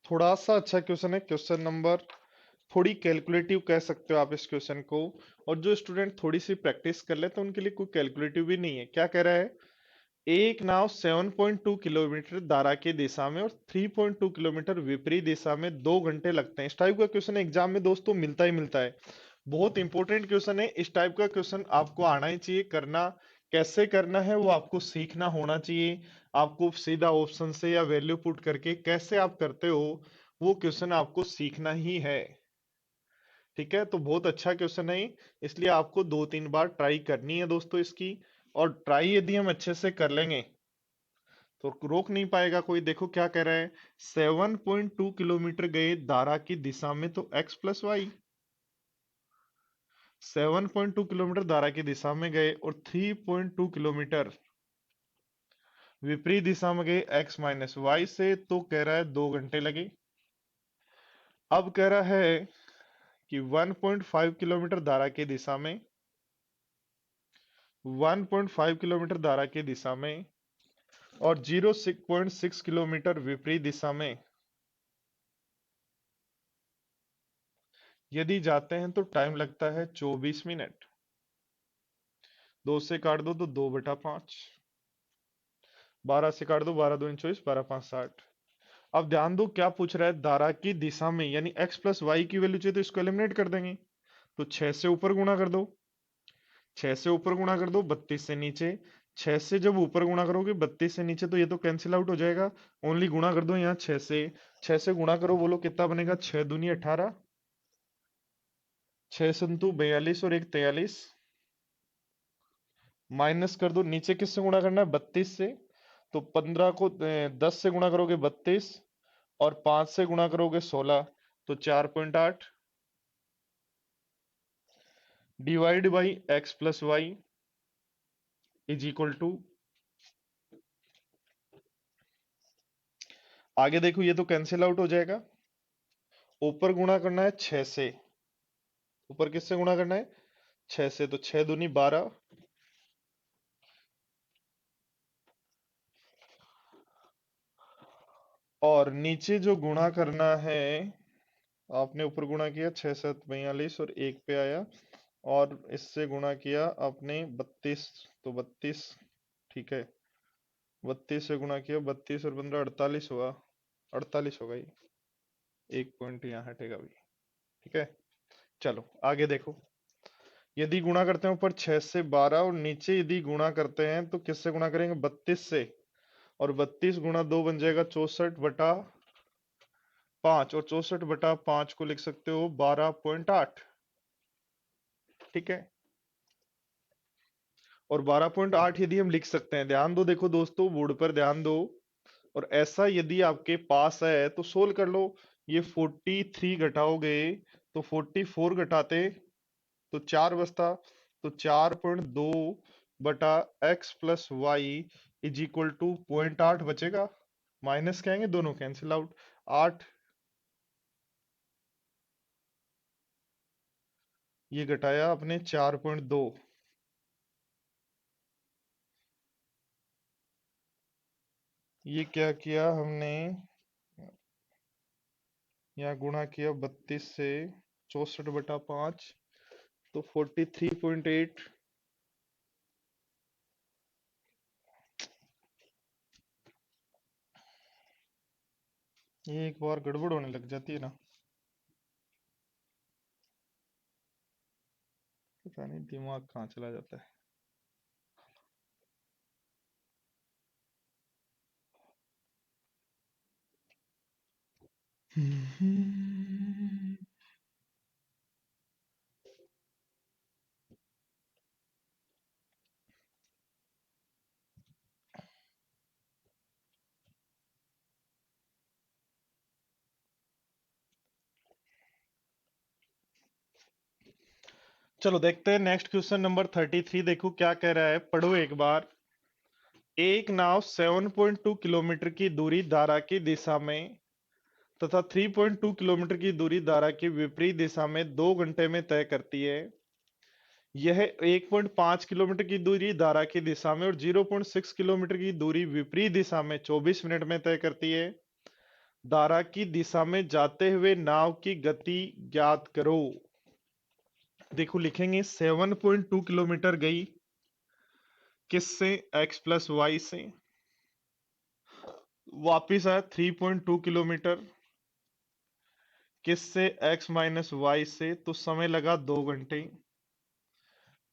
थोड़ा सा अच्छा क्वेश्चन है, क्वेश्चन नंबर, थोड़ी कैलकुलेटिव कह सकते हो आप इस क्वेश्चन को। और जो स्टूडेंट थोड़ी सी प्रैक्टिस कर लेते हैं उनके लिए कोई कैलकुलेटिव भी नहीं है। क्या कह रहा है, एक नाव 7.2 किलोमीटर दारा की दिशा में और 3.2 किलोमीटर विपरीत दिशा में 2 घंटे लगते हैं। इस टाइप का क्वेश्चन एग्जाम में दोस्तों मिलता ही मिलता है। बहुत इंपॉर्टेंट क्वेश्चन है। इस टाइप का क्वेश्चन आपको आना ही चाहिए। करना कैसे करना है वो आपको सीखना होना चाहिए। आपको सीधा ऑप्शन से या वैल्यू पुट करके कैसे आप करते हो, वो क्वेश्चन आपको सीखना ही है। ठीक है, तो बहुत अच्छा क्वेश्चन है ये, इसलिए आपको 2 3 बार ट्राई करनी है दोस्तों इसकी। और ट्राई यदि हम अच्छे से कर लेंगे तो रोक नहीं पाएगा कोई। देखो क्या कह रहा है, 7.2 किलोमीटर गए दारा की दिशा में तो x प्लस वाई। 7.2 किलोमीटर दारा की दिशा में गए और 3.2 किलोमीटर विपरीत दिशा में गए x माइनस वाई से, तो कह रहा है 2 घंटे लगे। अब कह रहा है कि 1.5 किलोमीटर दारा की दिशा में, 1.5 किलोमीटर दारा की दिशा में, और 0.6 किलोमीटर विपरीत दिशा में यदि जाते हैं तो टाइम लगता है 24 मिनट। 2 से काट दो तो 2/5। 12 से काट दो, 12 दूनी 24, 12 5 60। अब ध्यान दो क्या पूछ रहा है, धारा की दिशा में, यानी x प्लस वाई की वैल्यू चाहिए तो इसको एलिमिनेट कर देंगे। तो 6 से ऊपर गुणा कर दो, 6 से ऊपर गुणा कर दो 32 से नीचे। 6 से जब ऊपर गुणा करोगे 32 से नीचे तो ये तो कैंसिल आउट हो जाएगा। ओनली गुणा कर दो यहाँ 6 से। 6 से गुणा करो, बोलो कितना बनेगा, 6 दूनी 18, 6 संतु 42, और एक 43। माइनस कर दो, नीचे किससे गुणा करना है, 32 से। तो 15 को 10 से गुणा करोगे 32, और 5 से गुणा करोगे 16, तो 4.8 divide by x plus y is equal to, आगे देखो ये तो कैंसिल आउट हो जाएगा। ऊपर गुणा करना है 6 से, ऊपर किससे गुणा करना है, 6 से। तो 6 दूनी 12, और नीचे जो गुणा करना है, आपने ऊपर गुणा किया 6 7 42 और एक पे आया, और इससे गुणा किया आपने 32, तो 32, ठीक है। 32 से गुणा किया, 32 और 15 48 हुआ, 48 होगा ये। एक पॉइंट यहाँ हटेगा भी। ठीक है, चलो आगे देखो। यदि गुणा करते हैं ऊपर 6 से 12, और नीचे यदि गुणा करते हैं तो किससे गुणा करेंगे, 32 से। और 32 गुणा 2 बन जाएगा 64/5, और 64/5 को लिख सकते हो 12.8। ठीक है, और 12.8 यदि हम लिख सकते हैं, ध्यान दो, देखो दोस्तों बोर्ड पर ध्यान दो। और ऐसा यदि आपके पास है तो सोल्व कर लो। ये 43 घटाओगे तो 44 घटाते तो 4 बचता। तो 4.2 x plus y is equal to 0.8 बचेगा। माइनस कहेंगे, दोनों कैंसिल आउट। 8, ये घटाया अपने 4.2। ये क्या किया हमने, यहाँ गुणा किया 32 से, 64/5, तो 43.8। ये एक बार गड़बड़ होने लग जाती है ना, पता नहीं दिमाग कहाँ चला जाता है। चलो देखते हैं नेक्स्ट क्वेश्चन नंबर 33। देखो क्या कह रहा है, पढ़ो एक बार। एक नाव 7.2 किलोमीटर की दूरी धारा की दिशा में तथा 3.2 किलोमीटर की दूरी धारा की विपरीत दिशा में 2 घंटे में तय करती है। यह 1.5 किलोमीटर की दूरी धारा की दिशा में और 0.6 किलोमीटर की दूरी विपरीत दिशा में 24 मिनट में तय करती है। धारा की दिशा में जाते हुए नाव की गति ज्ञात करो। देखो लिखेंगे 7.2 किलोमीटर गई किससे, x प्लस वाई से, वापिस आया 3.2 किलोमीटर किससे, x माइनस वाई से, तो समय लगा 2 घंटे।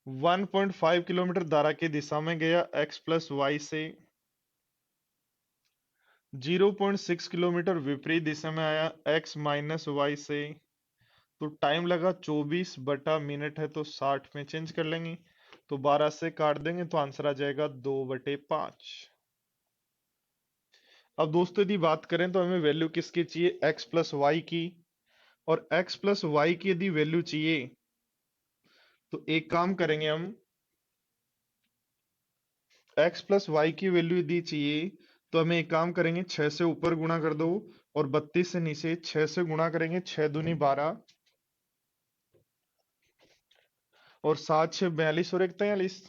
1.5 किलोमीटर धारा की दिशा में गया x प्लस वाई से, 0.6 किलोमीटर विपरीत दिशा में आया x माइनस वाई से, तो टाइम लगा 24/मिनट है तो 60 में चेंज कर लेंगे, तो 12 से काट देंगे तो आंसर आ जाएगा 2/5। अब दोस्तों यदि बात करें तो हमें वैल्यू किसकी चाहिए, x प्लस वाई की, और x प्लस वाई की यदि वैल्यू चाहिए तो एक काम करेंगे हम, x प्लस वाई की वैल्यू यदि चाहिए तो हमें एक काम करेंगे, 6 से ऊपर गुणा कर दो और 32 से नीचे 6 से गुणा करेंगे, 6 दूनी 12 और 7 6 42 और 1 43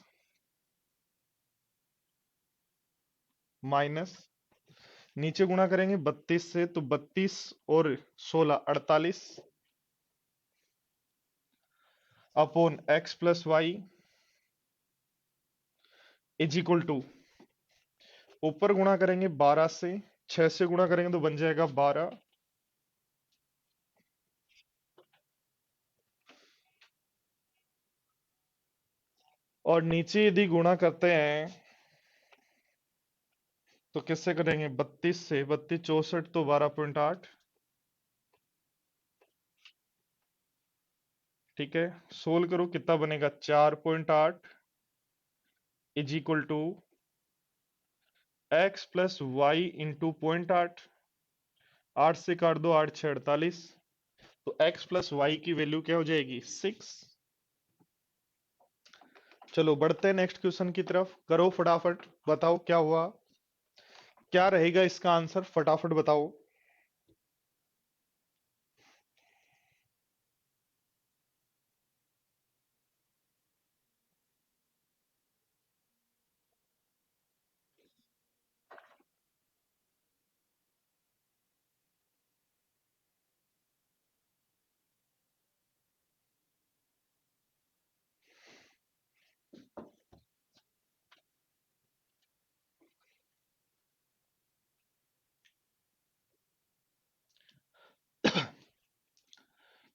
माइनस, नीचे गुणा करेंगे 32 से तो 32 और 16 48 upon x plus y is equal to, ऊपर गुणा करेंगे 12 से, 6 से गुणा करेंगे तो बन जाएगा 12, और नीचे यदि गुणा करते हैं तो किससे करेंगे, 32 से, 32 64 तो 12.8, ठीक है। सोल्व करो कितना बनेगा, 4.8 is equal to x plus y into 0.8, 8 से काट दो, 8 6 48, तो x प्लस वाई की वैल्यू क्या हो जाएगी, 6। चलो बढ़ते हैं नेक्स्ट क्वेश्चन की तरफ, करो फटाफट, बताओ क्या हुआ, क्या रहेगा इसका आंसर, फटाफट बताओ।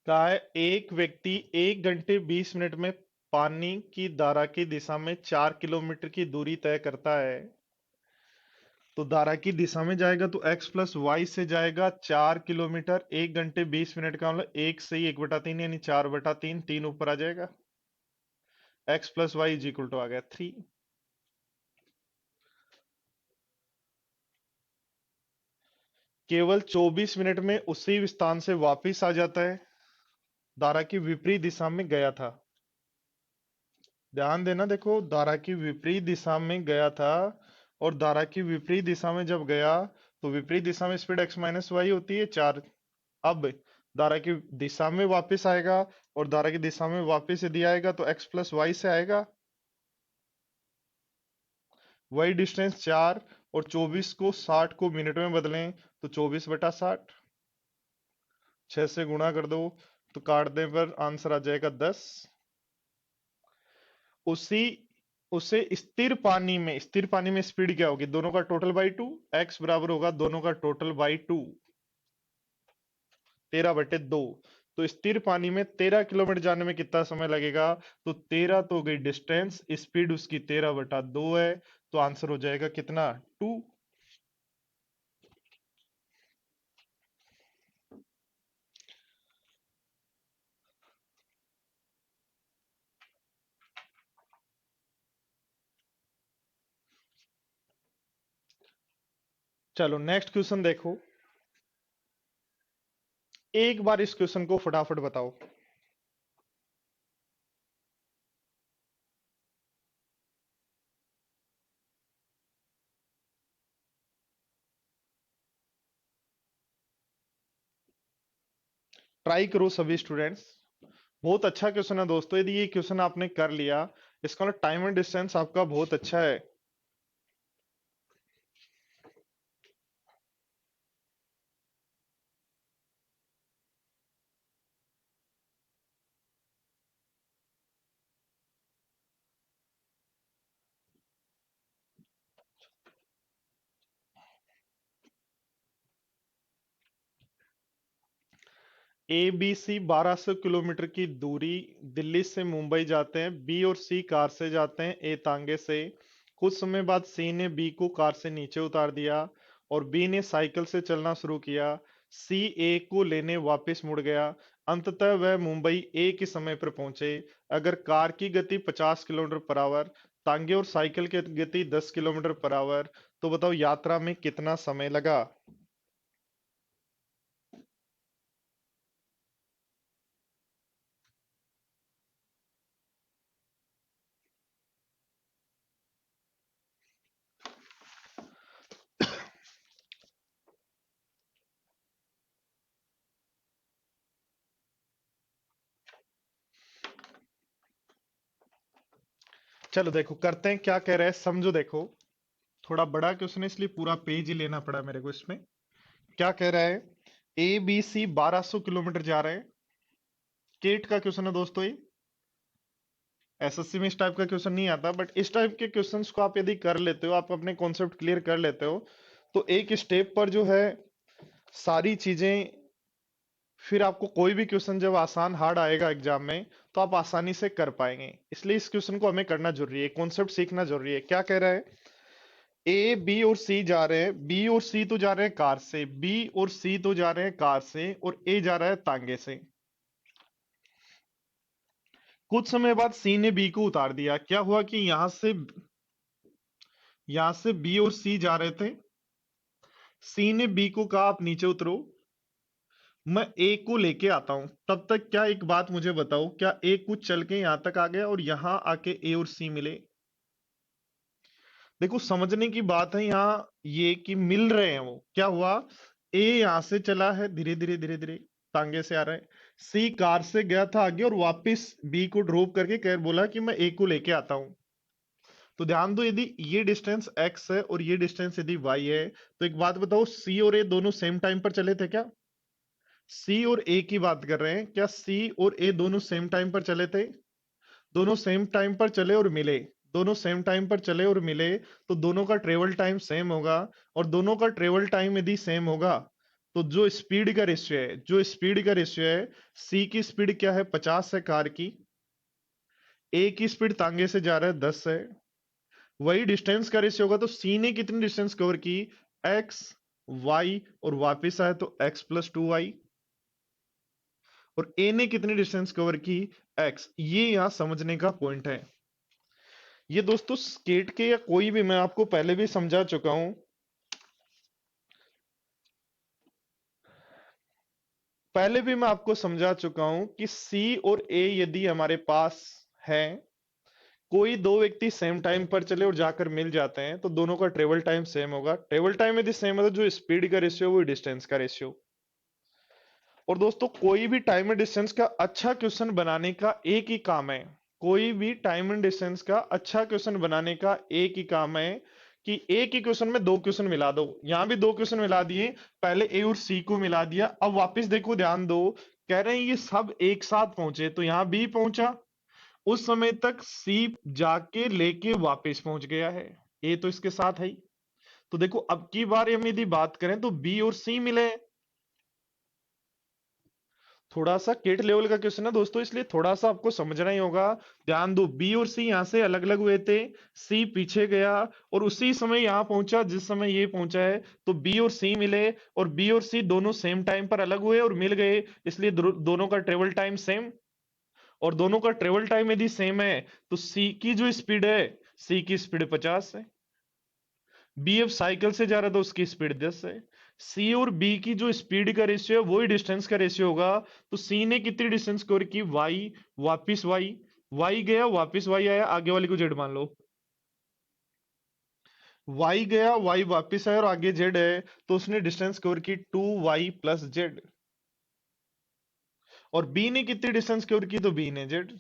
कहा है एक व्यक्ति 1 घंटे 20 मिनट में पानी की धारा की दिशा में 4 किलोमीटर की दूरी तय करता है। तो धारा की दिशा में जाएगा तो x प्लस वाई से जाएगा 4 किलोमीटर, 1 घंटे 20 मिनट का मतलब 1 से ही 1/3 यानी 4/3, 3 ऊपर आ जाएगा, x plus y is equal to आ गया 3। केवल 24 मिनट में उसी स्थान से वापिस आ जाता है, धारा की विपरीत दिशा में गया था। ध्यान देना, देखो धारा की विपरीत दिशा में गया था, और धारा की विपरीत दिशा में जब गया तो विपरीत दिशा में स्पीड x माइनस वाई होती है 4। अब धारा की दिशा में वापस आएगा, और धारा की दिशा में वापस यदि आएगा तो x प्लस वाई से आएगा, वही डिस्टेंस 4, और 24 को 60 को मिनट में बदलें तो 24/60, 6 से गुणा कर दो तो काटने पर आंसर आ जाएगा 10। उसी उसे स्थिर पानी में स्पीड क्या होगी, दोनों का टोटल बाई 2, एक्स बराबर होगा दोनों का टोटल बाई 2, 13/2। तो स्थिर पानी में 13 किलोमीटर जाने में कितना समय लगेगा, तो 13 तो हो गई डिस्टेंस, स्पीड उसकी 13/2 है, तो आंसर हो जाएगा कितना, 2। चलो नेक्स्ट क्वेश्चन देखो, एक बार इस क्वेश्चन को फटाफट बताओ। ट्राई करो सभी स्टूडेंट्स। बहुत अच्छा क्वेश्चन है दोस्तों, यदि ये क्वेश्चन आपने कर लिया, इसका मतलब टाइम एंड डिस्टेंस आपका बहुत अच्छा है। ए बी सी 1200 किलोमीटर की दूरी दिल्ली से मुंबई जाते हैं, बी और सी कार से जाते हैं, ए तांगे से। कुछ समय बाद सी ने बी को कार से नीचे उतार दिया और बी ने साइकिल से चलना शुरू किया। सी ए को लेने वापस मुड़ गया, अंततः वह मुंबई ए के समय पर पहुंचे। अगर कार की गति 50 किलोमीटर पर आवर, तांगे और साइकिल की गति 10 किलोमीटर पर आवर, तो बताओ यात्रा में कितना समय लगा। चलो देखो करते हैं, क्या कह रहे हैं समझो। देखो थोड़ा बड़ा क्वेश्चन है इसलिए पूरा पेज ही लेना पड़ा मेरे को इसमें। क्या कह रहा है, ए बी सी 1200 किलोमीटर जा रहे हैं। केट का क्वेश्चन है दोस्तों ये, एसएससी में इस टाइप का क्वेश्चन नहीं आता, बट इस टाइप के क्वेश्चंस को आप यदि कर लेते हो, आप अपने कॉन्सेप्ट क्लियर कर लेते हो, तो एक स्टेप पर जो है सारी चीजें, फिर आपको कोई भी क्वेश्चन जब आसान हार्ड आएगा एग्जाम में, तो आप आसानी से कर पाएंगे। इसलिए इस क्वेश्चन को हमें करना जरूरी है, कॉन्सेप्ट सीखना जरूरी है। क्या कह रहा है, ए बी और सी जा रहे हैं, बी और सी तो जा रहे हैं कार से, बी और सी तो जा रहे हैं कार से, और ए जा रहा है तांगे से। कुछ समय बाद सी ने बी को उतार दिया। क्या हुआ कि यहां से बी और सी जा रहे थे, सी ने बी को कहा आप नीचे उतरो, मैं ए को लेके आता हूं। तब तक क्या, एक बात मुझे बताओ, क्या ए कुछ चल के यहां तक आ गया और यहां आके ए और सी मिले। देखो समझने की बात है यहाँ ये कि मिल रहे हैं वो। क्या हुआ, ए यहां से चला है धीरे धीरे धीरे धीरे, तांगे से आ रहा है। सी कार से गया था आगे और वापस बी को ड्रॉप करके कह बोला कि मैं ए को लेके आता हूं। तो ध्यान दो, यदि ये डिस्टेंस x है और ये डिस्टेंस यदि y है, तो एक बात बताओ, सी और ए दोनों सेम टाइम पर चले थे क्या। सी और ए की बात कर रहे हैं, क्या सी और ए दोनों सेम टाइम पर चले थे। दोनों सेम टाइम पर चले और मिले, दोनों सेम टाइम पर चले और मिले, तो दोनों का ट्रेवल टाइम सेम होगा। और दोनों का ट्रेवल टाइम यदि सेम होगा, तो जो स्पीड का रेशियो है, सी की स्पीड क्या है 50 है कार की, ए की स्पीड तांगे से जा रहा है 10 है, वही डिस्टेंस का रेशियो होगा। तो सी ने कितनी डिस्टेंस कवर की, एक्स, वाई, और वापस आए तो x+2y। और ए ने कितनी डिस्टेंस कवर की, एक्स। ये यहां समझने का पॉइंट है। ये दोस्तों स्केट के या कोई भी, मैं आपको पहले भी समझा चुका हूं, मैं आपको समझा चुका हूं कि सी और ए यदि हमारे पास है, कोई दो व्यक्ति सेम टाइम पर चले और जाकर मिल जाते हैं, तो दोनों का ट्रेवल टाइम सेम होगा। ट्रेवल टाइम यदि सेम है, तो जो स्पीड का रेशियो वो डिस्टेंस का रेशियो। और दोस्तों कोई भी टाइम एंड डिस्टेंस का अच्छा क्वेश्चन बनाने का एक ही काम है, कोई भी टाइम एंड डिस्टेंस का अच्छा क्वेश्चन बनाने का एक ही काम है कि एक ही क्वेश्चन में दो क्वेश्चन मिला दो। यहां भी दो क्वेश्चन मिला दिए, पहले ए और सी को मिला दिया। अब वापस देखो, ध्यान दो, कह रहे हैं ये सब एक साथ पहुंचे, तो यहां बी पहुंचा, उस समय तक सी जाके लेके वापस पहुंच गया है, ए तो इसके साथ है ही। तो देखो अब की बार हम यदि बात करें तो बी और सी मिले। थोड़ा सा किट लेवल का क्वेश्चन है दोस्तों, इसलिए थोड़ा सा आपको समझना ही होगा। ध्यान दो, बी और सी यहां से अलग अलग हुए थे, सी पीछे गया और उसी समय यहां पहुंचा जिस समय ये पहुंचा है, तो बी और सी मिले, और बी और सी दोनों सेम टाइम पर अलग हुए और मिल गए, इसलिए दोनों का ट्रेवल टाइम सेम। और दोनों का ट्रेवल टाइम यदि सेम है, तो सी की जो स्पीड है, सी की स्पीड 50 है, बी एफ साइकिल से जा रहा था, उसकी स्पीड 10 है। सी और बी की जो स्पीड का रेशियो है वही डिस्टेंस का रेशियो होगा। तो सी ने कितनी डिस्टेंस कवर की, वाई, वापिस वाई, वाई गया वापिस वाई आया, आगे वाली को जेड मान लो। वाई गया, वाई वापिस आया और आगे जेड है, तो उसने डिस्टेंस कवर की 2y+z। और बी ने कितनी डिस्टेंस कवर की, तो बी ने जेड,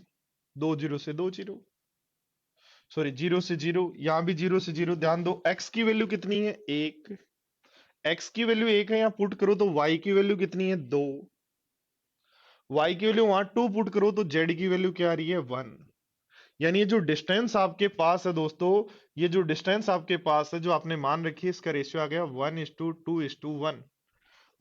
2 0 से 2 0, सॉरी 0 से 0, यहां भी 0 से 0। ध्यान दो, एक्स की वैल्यू कितनी है, 1, एक्स की वैल्यू 1 है, यहां पुट करो तो वाई की वैल्यू कितनी है, 2, वाई की वैल्यू वहां 2 पुट करो तो जेड की वैल्यू क्या आ रही है, 1। यानी ये जो डिस्टेंस आपके पास है दोस्तों, ये जो डिस्टेंस आपके पास है जो आपने मान रखी है, इसका रेशियो आ गया 1:2:1,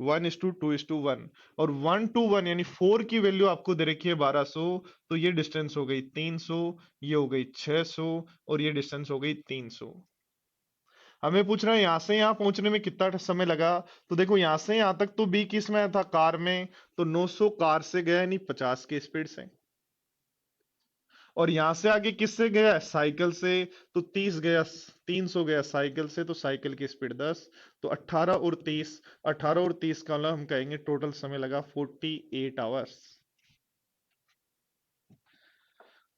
1:2:1। और 1:1 यानी 4 की वैल्यू आपको दे रखी है 1200, तो ये डिस्टेंस हो गई 300, ये हो गई 600, और ये डिस्टेंस हो गई 300। हमें पूछ रहा है यहां से यहां पहुंचने में कितना समय लगा। तो देखो यहां से यहां तक तो बी किस में था, कार में, तो 900 कार से गया, यानी 50 की स्पीड से। और यहां से आगे किससे गया, साइकिल से, तो 30 गया, 300 गया साइकिल से, तो साइकिल की स्पीड 10। तो 18 और 30, 18 और 30 का मतलब हम कहेंगे टोटल समय लगा 48 आवर्स।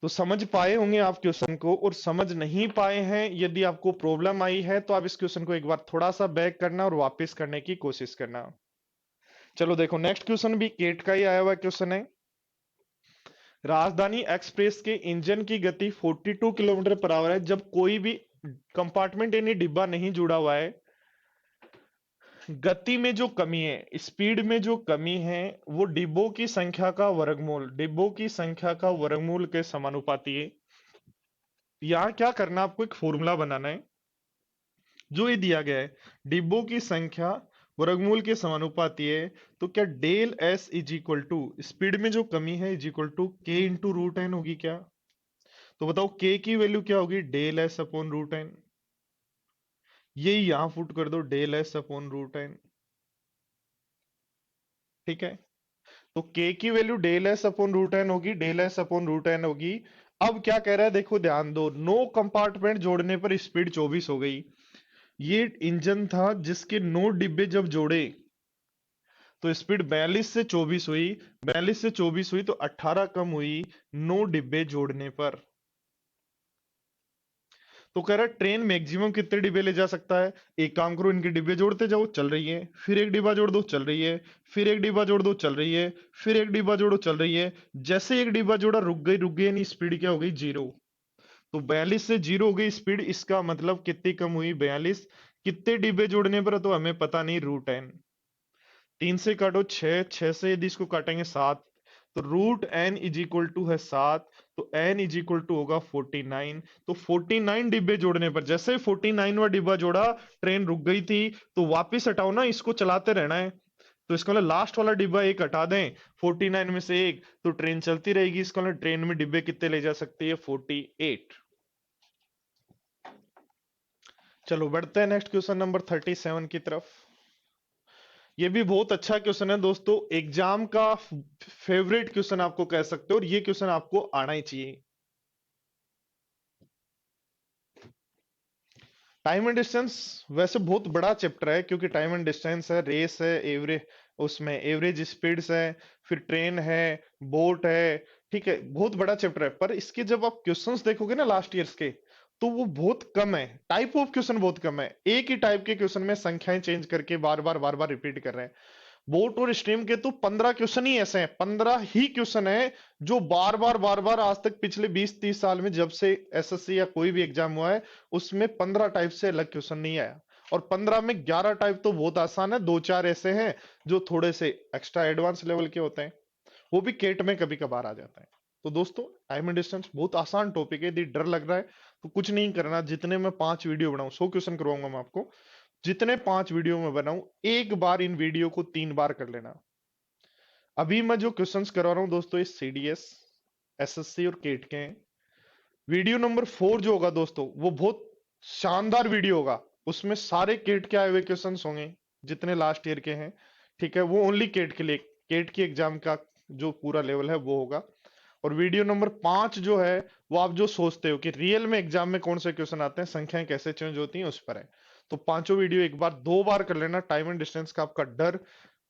तो समझ पाए होंगे आप क्वेश्चन को, और समझ नहीं पाए हैं, यदि आपको प्रॉब्लम आई है तो आप इस क्वेश्चन को एक बार थोड़ा सा बैक करना और वापस करने की कोशिश करना। चलो देखो, नेक्स्ट क्वेश्चन भी केट का ही आया हुआ क्वेश्चन है। राजधानी एक्सप्रेस के इंजन की गति 42 किलोमीटर पर आवर है जब कोई भी कंपार्टमेंट यानी डिब्बा नहीं जुड़ा हुआ है। गति में जो कमी है, स्पीड में जो कमी है, वो डिब्बों की संख्या का वर्गमूल, डिब्बों की संख्या का वर्गमूल के समानुपाती है। यहां क्या करना, आपको एक फॉर्मूला बनाना है जो ये दिया गया है, डिब्बों की संख्या वर्गमूल के समानुपाती है। तो क्या del s is equal to speed में जो कमी है is equal to k into root n होगी क्या। तो बताओ के की वैल्यू क्या होगी, del s upon root n. ये यहां फुट कर दो, del s upon root n. ठीक है, तो के की value del s upon root n होगी, del s upon root n होगी। अब क्या कह रहा है, देखो ध्यान दो, नो कंपार्टमेंट जोड़ने पर स्पीड 24 हो गई। ये इंजन था जिसके 9 डिब्बे जब जोड़े तो स्पीड 42 से 24 हुई, 42 से 24 हुई तो 18 कम हुई 9 डिब्बे जोड़ने पर। तो कह रहा है ट्रेन मैक्सिमम कितने डिब्बे ले जा सकता है। एक काम करो, इनके डिब्बे जोड़ते जाओ, चल रही है, फिर एक डिब्बा जोड़ दो, चल रही है, फिर एक डिब्बा जोड़ दो, चल रही है, फिर एक डिब्बा जोड़ो, चल रही है। जैसे एक डिब्बा जोड़ा, रुक गई, रुक गई, यानी स्पीड क्या हो गई, 0। तो 42 से 0 हो गई स्पीड, इसका मतलब कितनी कम हुई, 42। कितने डिब्बे जोड़ने पर, तो हमें पता नहीं, रूट एन। 3 से काटो 6, 6 से यदि इसको काटेंगे 7, तो root n is equal to है 7, तो एन इज इक्वल टू होगा 49। तो 49 डिब्बे जोड़ने पर, जैसे 49वां डिब्बा जोड़ा, ट्रेन रुक गई थी, तो वापिस हटाओ ना, इसको चलाते रहना है। तो इसका मतलब लास्ट वाला डिब्बा एक हटा दें, 49 में से एक, तो ट्रेन चलती रहेगी। इसका मतलब ट्रेन में डिब्बे कितने ले जा सकती है, 48। चलो बढ़ते हैं नेक्स्ट क्वेश्चन नंबर 37 की तरफ। ये भी बहुत अच्छा क्वेश्चन है दोस्तों, एग्जाम का फेवरेट क्वेश्चन आपको कह सकते हो, और ये क्वेश्चन आपको आना ही चाहिए। टाइम एंड डिस्टेंस वैसे बहुत बड़ा चैप्टर है, क्योंकि टाइम एंड डिस्टेंस है, रेस है, एवरेज, उसमें एवरेज स्पीड्स है, फिर ट्रेन है, बोट है। ठीक है, बहुत बड़ा चैप्टर है, पर इसके जब आप क्वेश्चंस देखोगे ना लास्ट ईयर्स के, तो वो बहुत कम है, टाइप ऑफ क्वेश्चन बहुत कम है, एक ही टाइप के क्वेश्चन में संख्याएं चेंज करके बार बार रिपीट कर रहे हैं। बोट और स्ट्रीम के तो 15 क्वेश्चन ही ऐसे हैं, 15 ही क्वेश्चन है जो बार बार आज तक पिछले 20-30 साल में जब से एसएससी या कोई भी एग्जाम हुआ है उसमें 15 टाइप से अलग क्वेश्चन नहीं आया। और 15 में 11 टाइप तो बहुत आसान है, दो चार ऐसे हैं जो थोड़े से एक्स्ट्रा एडवांस लेवल के होते हैं, वो भी केट में कभी कभार आ जाता है। तो दोस्तों टाइम एंड डिस्टेंस बहुत आसान टॉपिक है, यदि डर लग रहा है तो कुछ नहीं करना, जितने मैं 5 वीडियो बनाऊं 100 क्वेश्चन करवाऊंगा मैं आपको, जितने 5 वीडियो में बनाऊं एक बार इन वीडियो को 3 बार कर लेना। अभी मैं जो क्वेश्चंस करवा रहा हूं दोस्तों ये सीडीएस, एसएससी और केट के हैं। वीडियो नंबर 4 जो होगा दोस्तों वो बहुत शानदार वीडियो होगा, उसमें सारे केट के आए हुए क्वेश्चंस होंगे जितने लास्ट ईयर के हैं, ठीक है, वो ओनली केट के लिए, केट की एग्जाम का जो पूरा लेवल है वो होगा। और वीडियो नंबर 5 जो है वो आप जो सोचते हो कि रियल में एग्जाम में कौन से क्वेश्चन आते हैं, संख्याएं कैसे चेंज होती हैं, उस पर है। तो पांचों वीडियो एक बार 2 बार कर लेना, टाइम एंड डिस्टेंस का आपका डर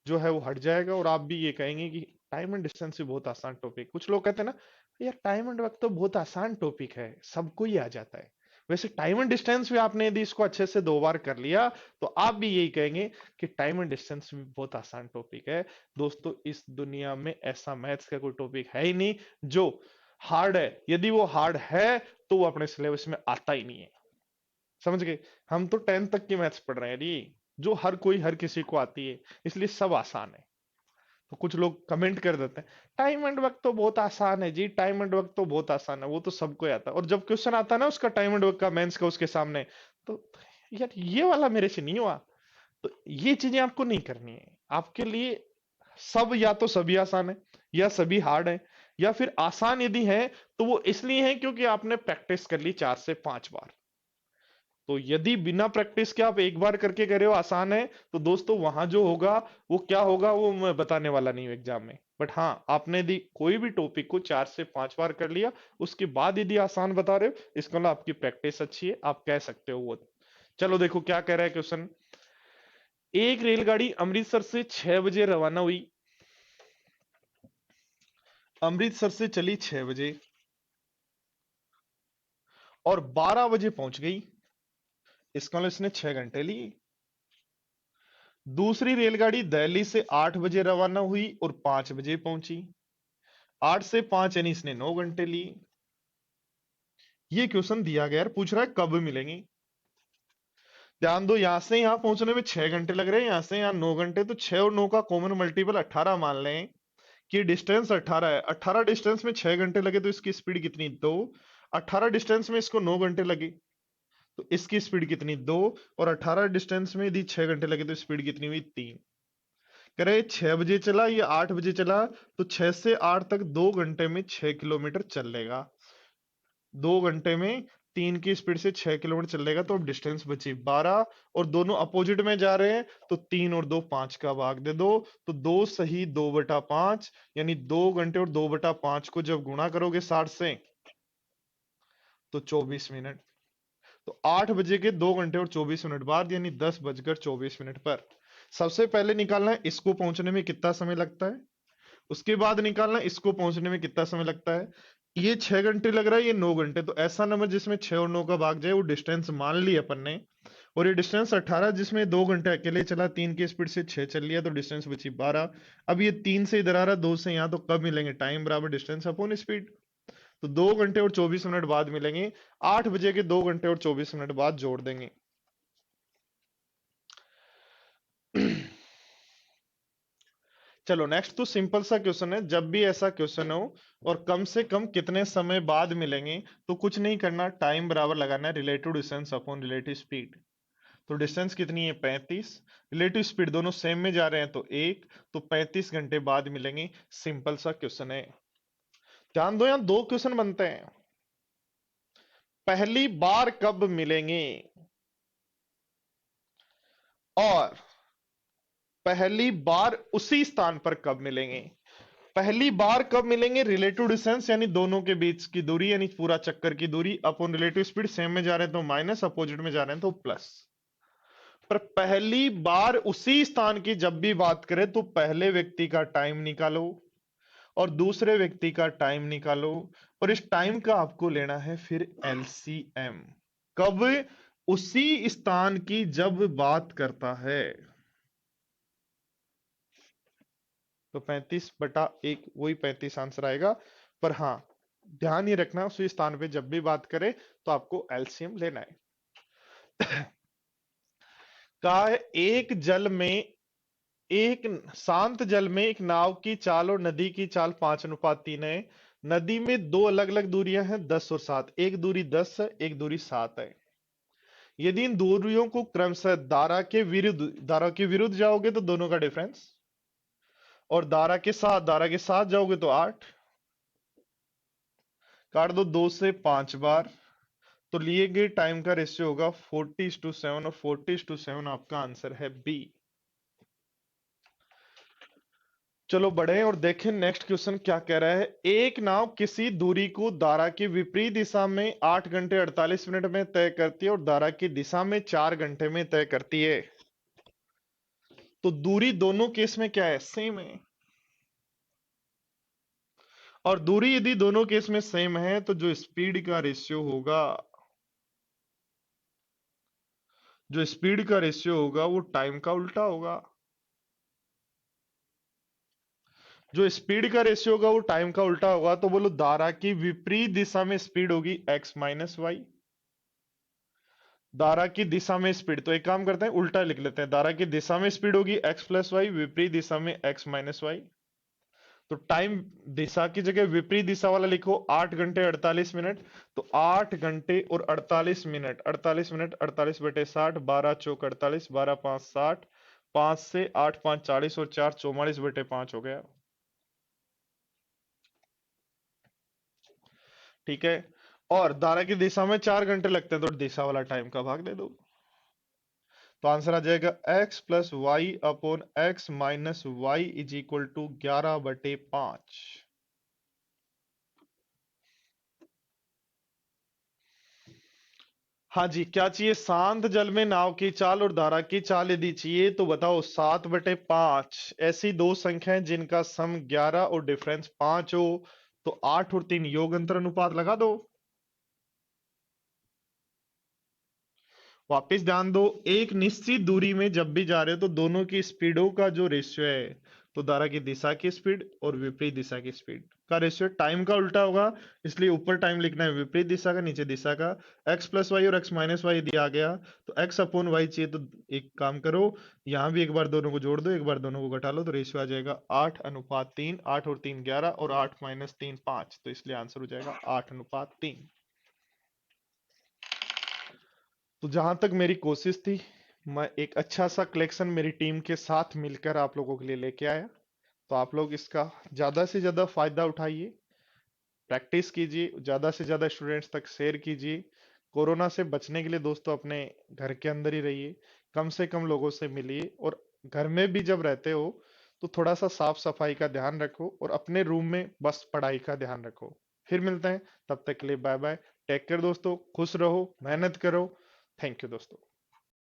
जो है वो हट जाएगा और आप भी ये कहेंगे कि टाइम एंड डिस्टेंस भी बहुत आसान टॉपिक। कुछ लोग कहते हैं ना यार टाइम एंड वक्त तो बहुत आसान टॉपिक है, सबको ही आ जाता है। वैसे टाइम एंड डिस्टेंस भी आपने यदि इसको अच्छे से 2 बार कर लिया तो आप भी यही कहेंगे कि टाइम एंड डिस्टेंस भी बहुत आसान टॉपिक है। दोस्तों इस दुनिया में ऐसा मैथ्स का कोई टॉपिक है ही नहीं जो हार्ड है, यदि वो हार्ड है तो वो अपने सिलेबस में आता ही नहीं है। समझ गए? हम तो 10th तक की मैथ्स पढ़ रहे हैं जी, जो हर कोई हर किसी को आती है, इसलिए सब आसान है। तो कुछ लोग कमेंट कर देते हैं टाइम एंड वक्त तो बहुत आसान है जी, टाइम एंड वक्त तो बहुत आसान है, वो तो सबको आता है। और जब क्वेश्चन आता है ना उसका टाइम एंड वक्त का मेंस का उसके सामने, तो यार ये वाला मेरे से नहीं हुआ। तो ये चीजें आपको नहीं करनी है, आपके लिए सब या तो सभी आसान है या सभी हार्ड है, या फिर आसान यदि है तो वो इसलिए है क्योंकि आपने प्रैक्टिस कर ली 4 से 5 बार। तो यदि बिना प्रैक्टिस के आप एक बार करके कह रहे हो आसान है, तो दोस्तों वहां जो होगा वो क्या होगा वो मैं बताने वाला नहीं हूं एग्जाम में। बट हाँ आपने यदि कोई भी टॉपिक को 4 से 5 बार कर लिया उसके बाद यदि आसान बता रहे हो, इसका मतलब आपकी प्रैक्टिस अच्छी है, आप कह सकते हो वो। चलो देखो क्या कह रहा है क्वेश्चन। एक रेलगाड़ी अमृतसर से 6 बजे रवाना हुई, अमृतसर से चली 6 बजे और 12 बजे पहुंच गई, इसका मतलब इसने 6 घंटे लिए। दूसरी रेलगाड़ी दिल्ली से 8 बजे रवाना हुई और 5 बजे पहुंची, 8 से 5 यानी इसने 9 घंटे लिए। ये क्वेश्चन दिया गया है, पूछ रहा है कब मिलेंगी। ध्यान दो यहां से यहां पहुंचने में 6 घंटे लग रहे हैं, यहां से यहां 9 घंटे, तो 6 और 9 का कॉमन मल्टीपल 18 मान लें कि डिस्टेंस 18 है। 18 डिस्टेंस में 6 घंटे लगे तो इसकी स्पीड कितनी, 2। 18 डिस्टेंस में इसको 9 घंटे लगे तो इसकी स्पीड कितनी, 2। और 18 डिस्टेंस में यदि 6 घंटे लगे तो स्पीड कितनी हुई, 3। कह रहे 6 बजे चला या 8 बजे चला, तो 6 से 8 तक 2 घंटे में 6 किलोमीटर चल लेगा। 2 घंटे में 3 की स्पीड से 6 किलोमीटर चलेगा, तो अब डिस्टेंस बची 12। और दोनों अपोजिट में जा रहे हैं तो 3 और 2 5 का भाग दे दो, तो 2 सही 2/5, यानी 2 घंटे और 2/5 को जब गुणा करोगे 60 से तो 24 मिनट। तो 8 बजे के 2 घंटे और 24 मिनट बाद यानी 10 बजकर 24 मिनट पर सबसे पहले निकालना है इसको पहुंचने में कितना समय लगता है, उसके बाद निकालना इसको पहुंचने में कितना समय लगता है। ये 6 घंटे लग रहा है, ये 9 घंटे, तो ऐसा नंबर जिसमें 6 और 9 का भाग जाए वो डिस्टेंस मान ली अपन ने। और ये डिस्टेंस 18 जिसमें 2 घंटे अकेले चला, 3 की स्पीड से 6 चल लिया, तो डिस्टेंस बची 12। अब ये 3 से इधर आ रहा, 2 से यहाँ, तो कब मिलेंगे, टाइम बराबर डिस्टेंस अपॉन स्पीड। तो 2 घंटे और 24 मिनट बाद मिलेंगे, 8 बजे के 2 घंटे और 24 मिनट बाद जोड़ देंगे। चलो नेक्स्ट तो सिंपल सा क्वेश्चन है, जब भी ऐसा क्वेश्चन हो और कम से कम कितने समय बाद मिलेंगे, तो कुछ नहीं करना, टाइम बराबर लगाना है relative distance upon relative speed. तो डिस्टेंस कितनी है, 35, रिलेटिव स्पीड दोनों सेम में जा रहे हैं तो 1, तो 35 घंटे बाद मिलेंगे। सिंपल सा क्वेश्चन है। ध्यान दो यहां 2 क्वेश्चन बनते हैं, पहली बार कब मिलेंगे और पहली बार उसी स्थान पर कब मिलेंगे। पहली बार कब मिलेंगे, रिलेटिव डिस्टेंस यानी दोनों के बीच की दूरी, यानी पूरा चक्कर की दूरी, अपॉन रिलेटिव स्पीड, सेम में जा रहे हैं तो माइनस, अपोजिट में जा रहे हैं तो प्लस। पर पहली बार उसी स्थान की जब भी बात करें तो पहले व्यक्ति का टाइम निकालो और दूसरे व्यक्ति का टाइम निकालो, और इस टाइम का आपको लेना है फिर एलसीएम। कब, उसी स्थान की जब बात करता है। तो 35/1 वही 35 आंसर आएगा। पर हाँ, ध्यान ये रखना उसी स्थान पे जब भी बात करें तो आपको एलसीएम लेना है। कहा है एक शांत जल में एक नाव की चाल और नदी की चाल 5:3 है। नदी में दो अलग अलग दूरियां हैं 10 और 7, एक दूरी 10 है, एक दूरी 7 है। यदि इन दूरियों को क्रमशः धारा के विरुद्ध जाओगे तो दोनों का डिफरेंस, और धारा के साथ जाओगे तो 8, काट दो 2 से 5 बार, तो लिए गए टाइम का रेशियो होगा 40:7, और 40:7 आपका आंसर है बी। चलो बढ़े और देखें नेक्स्ट क्वेश्चन क्या कह रहा है। एक नाव किसी दूरी को धारा की विपरीत दिशा में 8 घंटे 48 मिनट में तय करती है और धारा की दिशा में 4 घंटे में तय करती है। तो दूरी दोनों केस में क्या है, सेम है। और दूरी यदि दोनों केस में सेम है तो जो स्पीड का रेशियो होगा वो टाइम का उल्टा होगा। जो स्पीड का रेशियो होगा वो टाइम का उल्टा होगा। तो बोलो धारा की विपरीत दिशा में स्पीड होगी x-y। धारा की दिशा में स्पीड, तो एक काम करते हैं उल्टा लिख लेते हैं। धारा की दिशा में स्पीड होगी x+y, विपरीत दिशा में x-y। तो टाइम दिशा की जगह विपरीत दिशा वाला लिखो 8 घंटे 48 मिनट। तो 8 घंटे और 48 मिनट, 48 मिनट 48/60, 12 चौक 48, 12 5 60, 5 से 8 5 40 और 4 44/5 हो गया। ठीक है। और धारा की दिशा में 4 घंटे लगते हैं तो दिशा वाला टाइम का भाग दे दो। तो आंसर आ जाएगा x+y/x-y = 11/5। हाँ जी, क्या चाहिए? शांत जल में नाव की चाल और धारा की चाल यदि चाहिए तो बताओ। 7/5 ऐसी दो संख्याएं जिनका सम 11 और डिफरेंस 5 हो, तो 8 और 3 योग अंतर अनुपात लगा दो। वापिस ध्यान दो, एक निश्चित दूरी में जब भी जा रहे हो तो दोनों की स्पीडों का जो रेशियो है, तो धारा की दिशा की स्पीड और विपरीत दिशा की स्पीड का रेशियो टाइम का उल्टा होगा। इसलिए ऊपर टाइम लिखना है विपरीत दिशा का, नीचे दिशा का। x+y और x-y दिया गया, तो x/y चाहिए तो एक काम करो, यहां भी एक बार दोनों को जोड़ दो, एक बार दोनों को घटा लो, तो रेशियो आ जाएगा 8:3। 8 और 3 11, और 8 - 3 5, तो इसलिए आंसर हो जाएगा 8:3। तो जहां तक मेरी कोशिश थी, मैं एक अच्छा सा कलेक्शन मेरी टीम के साथ मिलकर आप लोगों के लिए लेके आया। तो आप लोग इसका ज्यादा से ज्यादा फायदा उठाइए, प्रैक्टिस कीजिए, ज्यादा से ज्यादा स्टूडेंट्स तक शेयर कीजिए। कोरोना से बचने के लिए दोस्तों अपने घर के अंदर ही रहिए, कम से कम लोगों से मिलिए, और घर में भी जब रहते हो तो थोड़ा सा साफ सफाई का ध्यान रखो, और अपने रूम में बस पढ़ाई का ध्यान रखो। फिर मिलते हैं, तब तक के लिए बाय बाय। टेक केयर दोस्तों, खुश रहो, मेहनत करो। थैंक यू दोस्तों।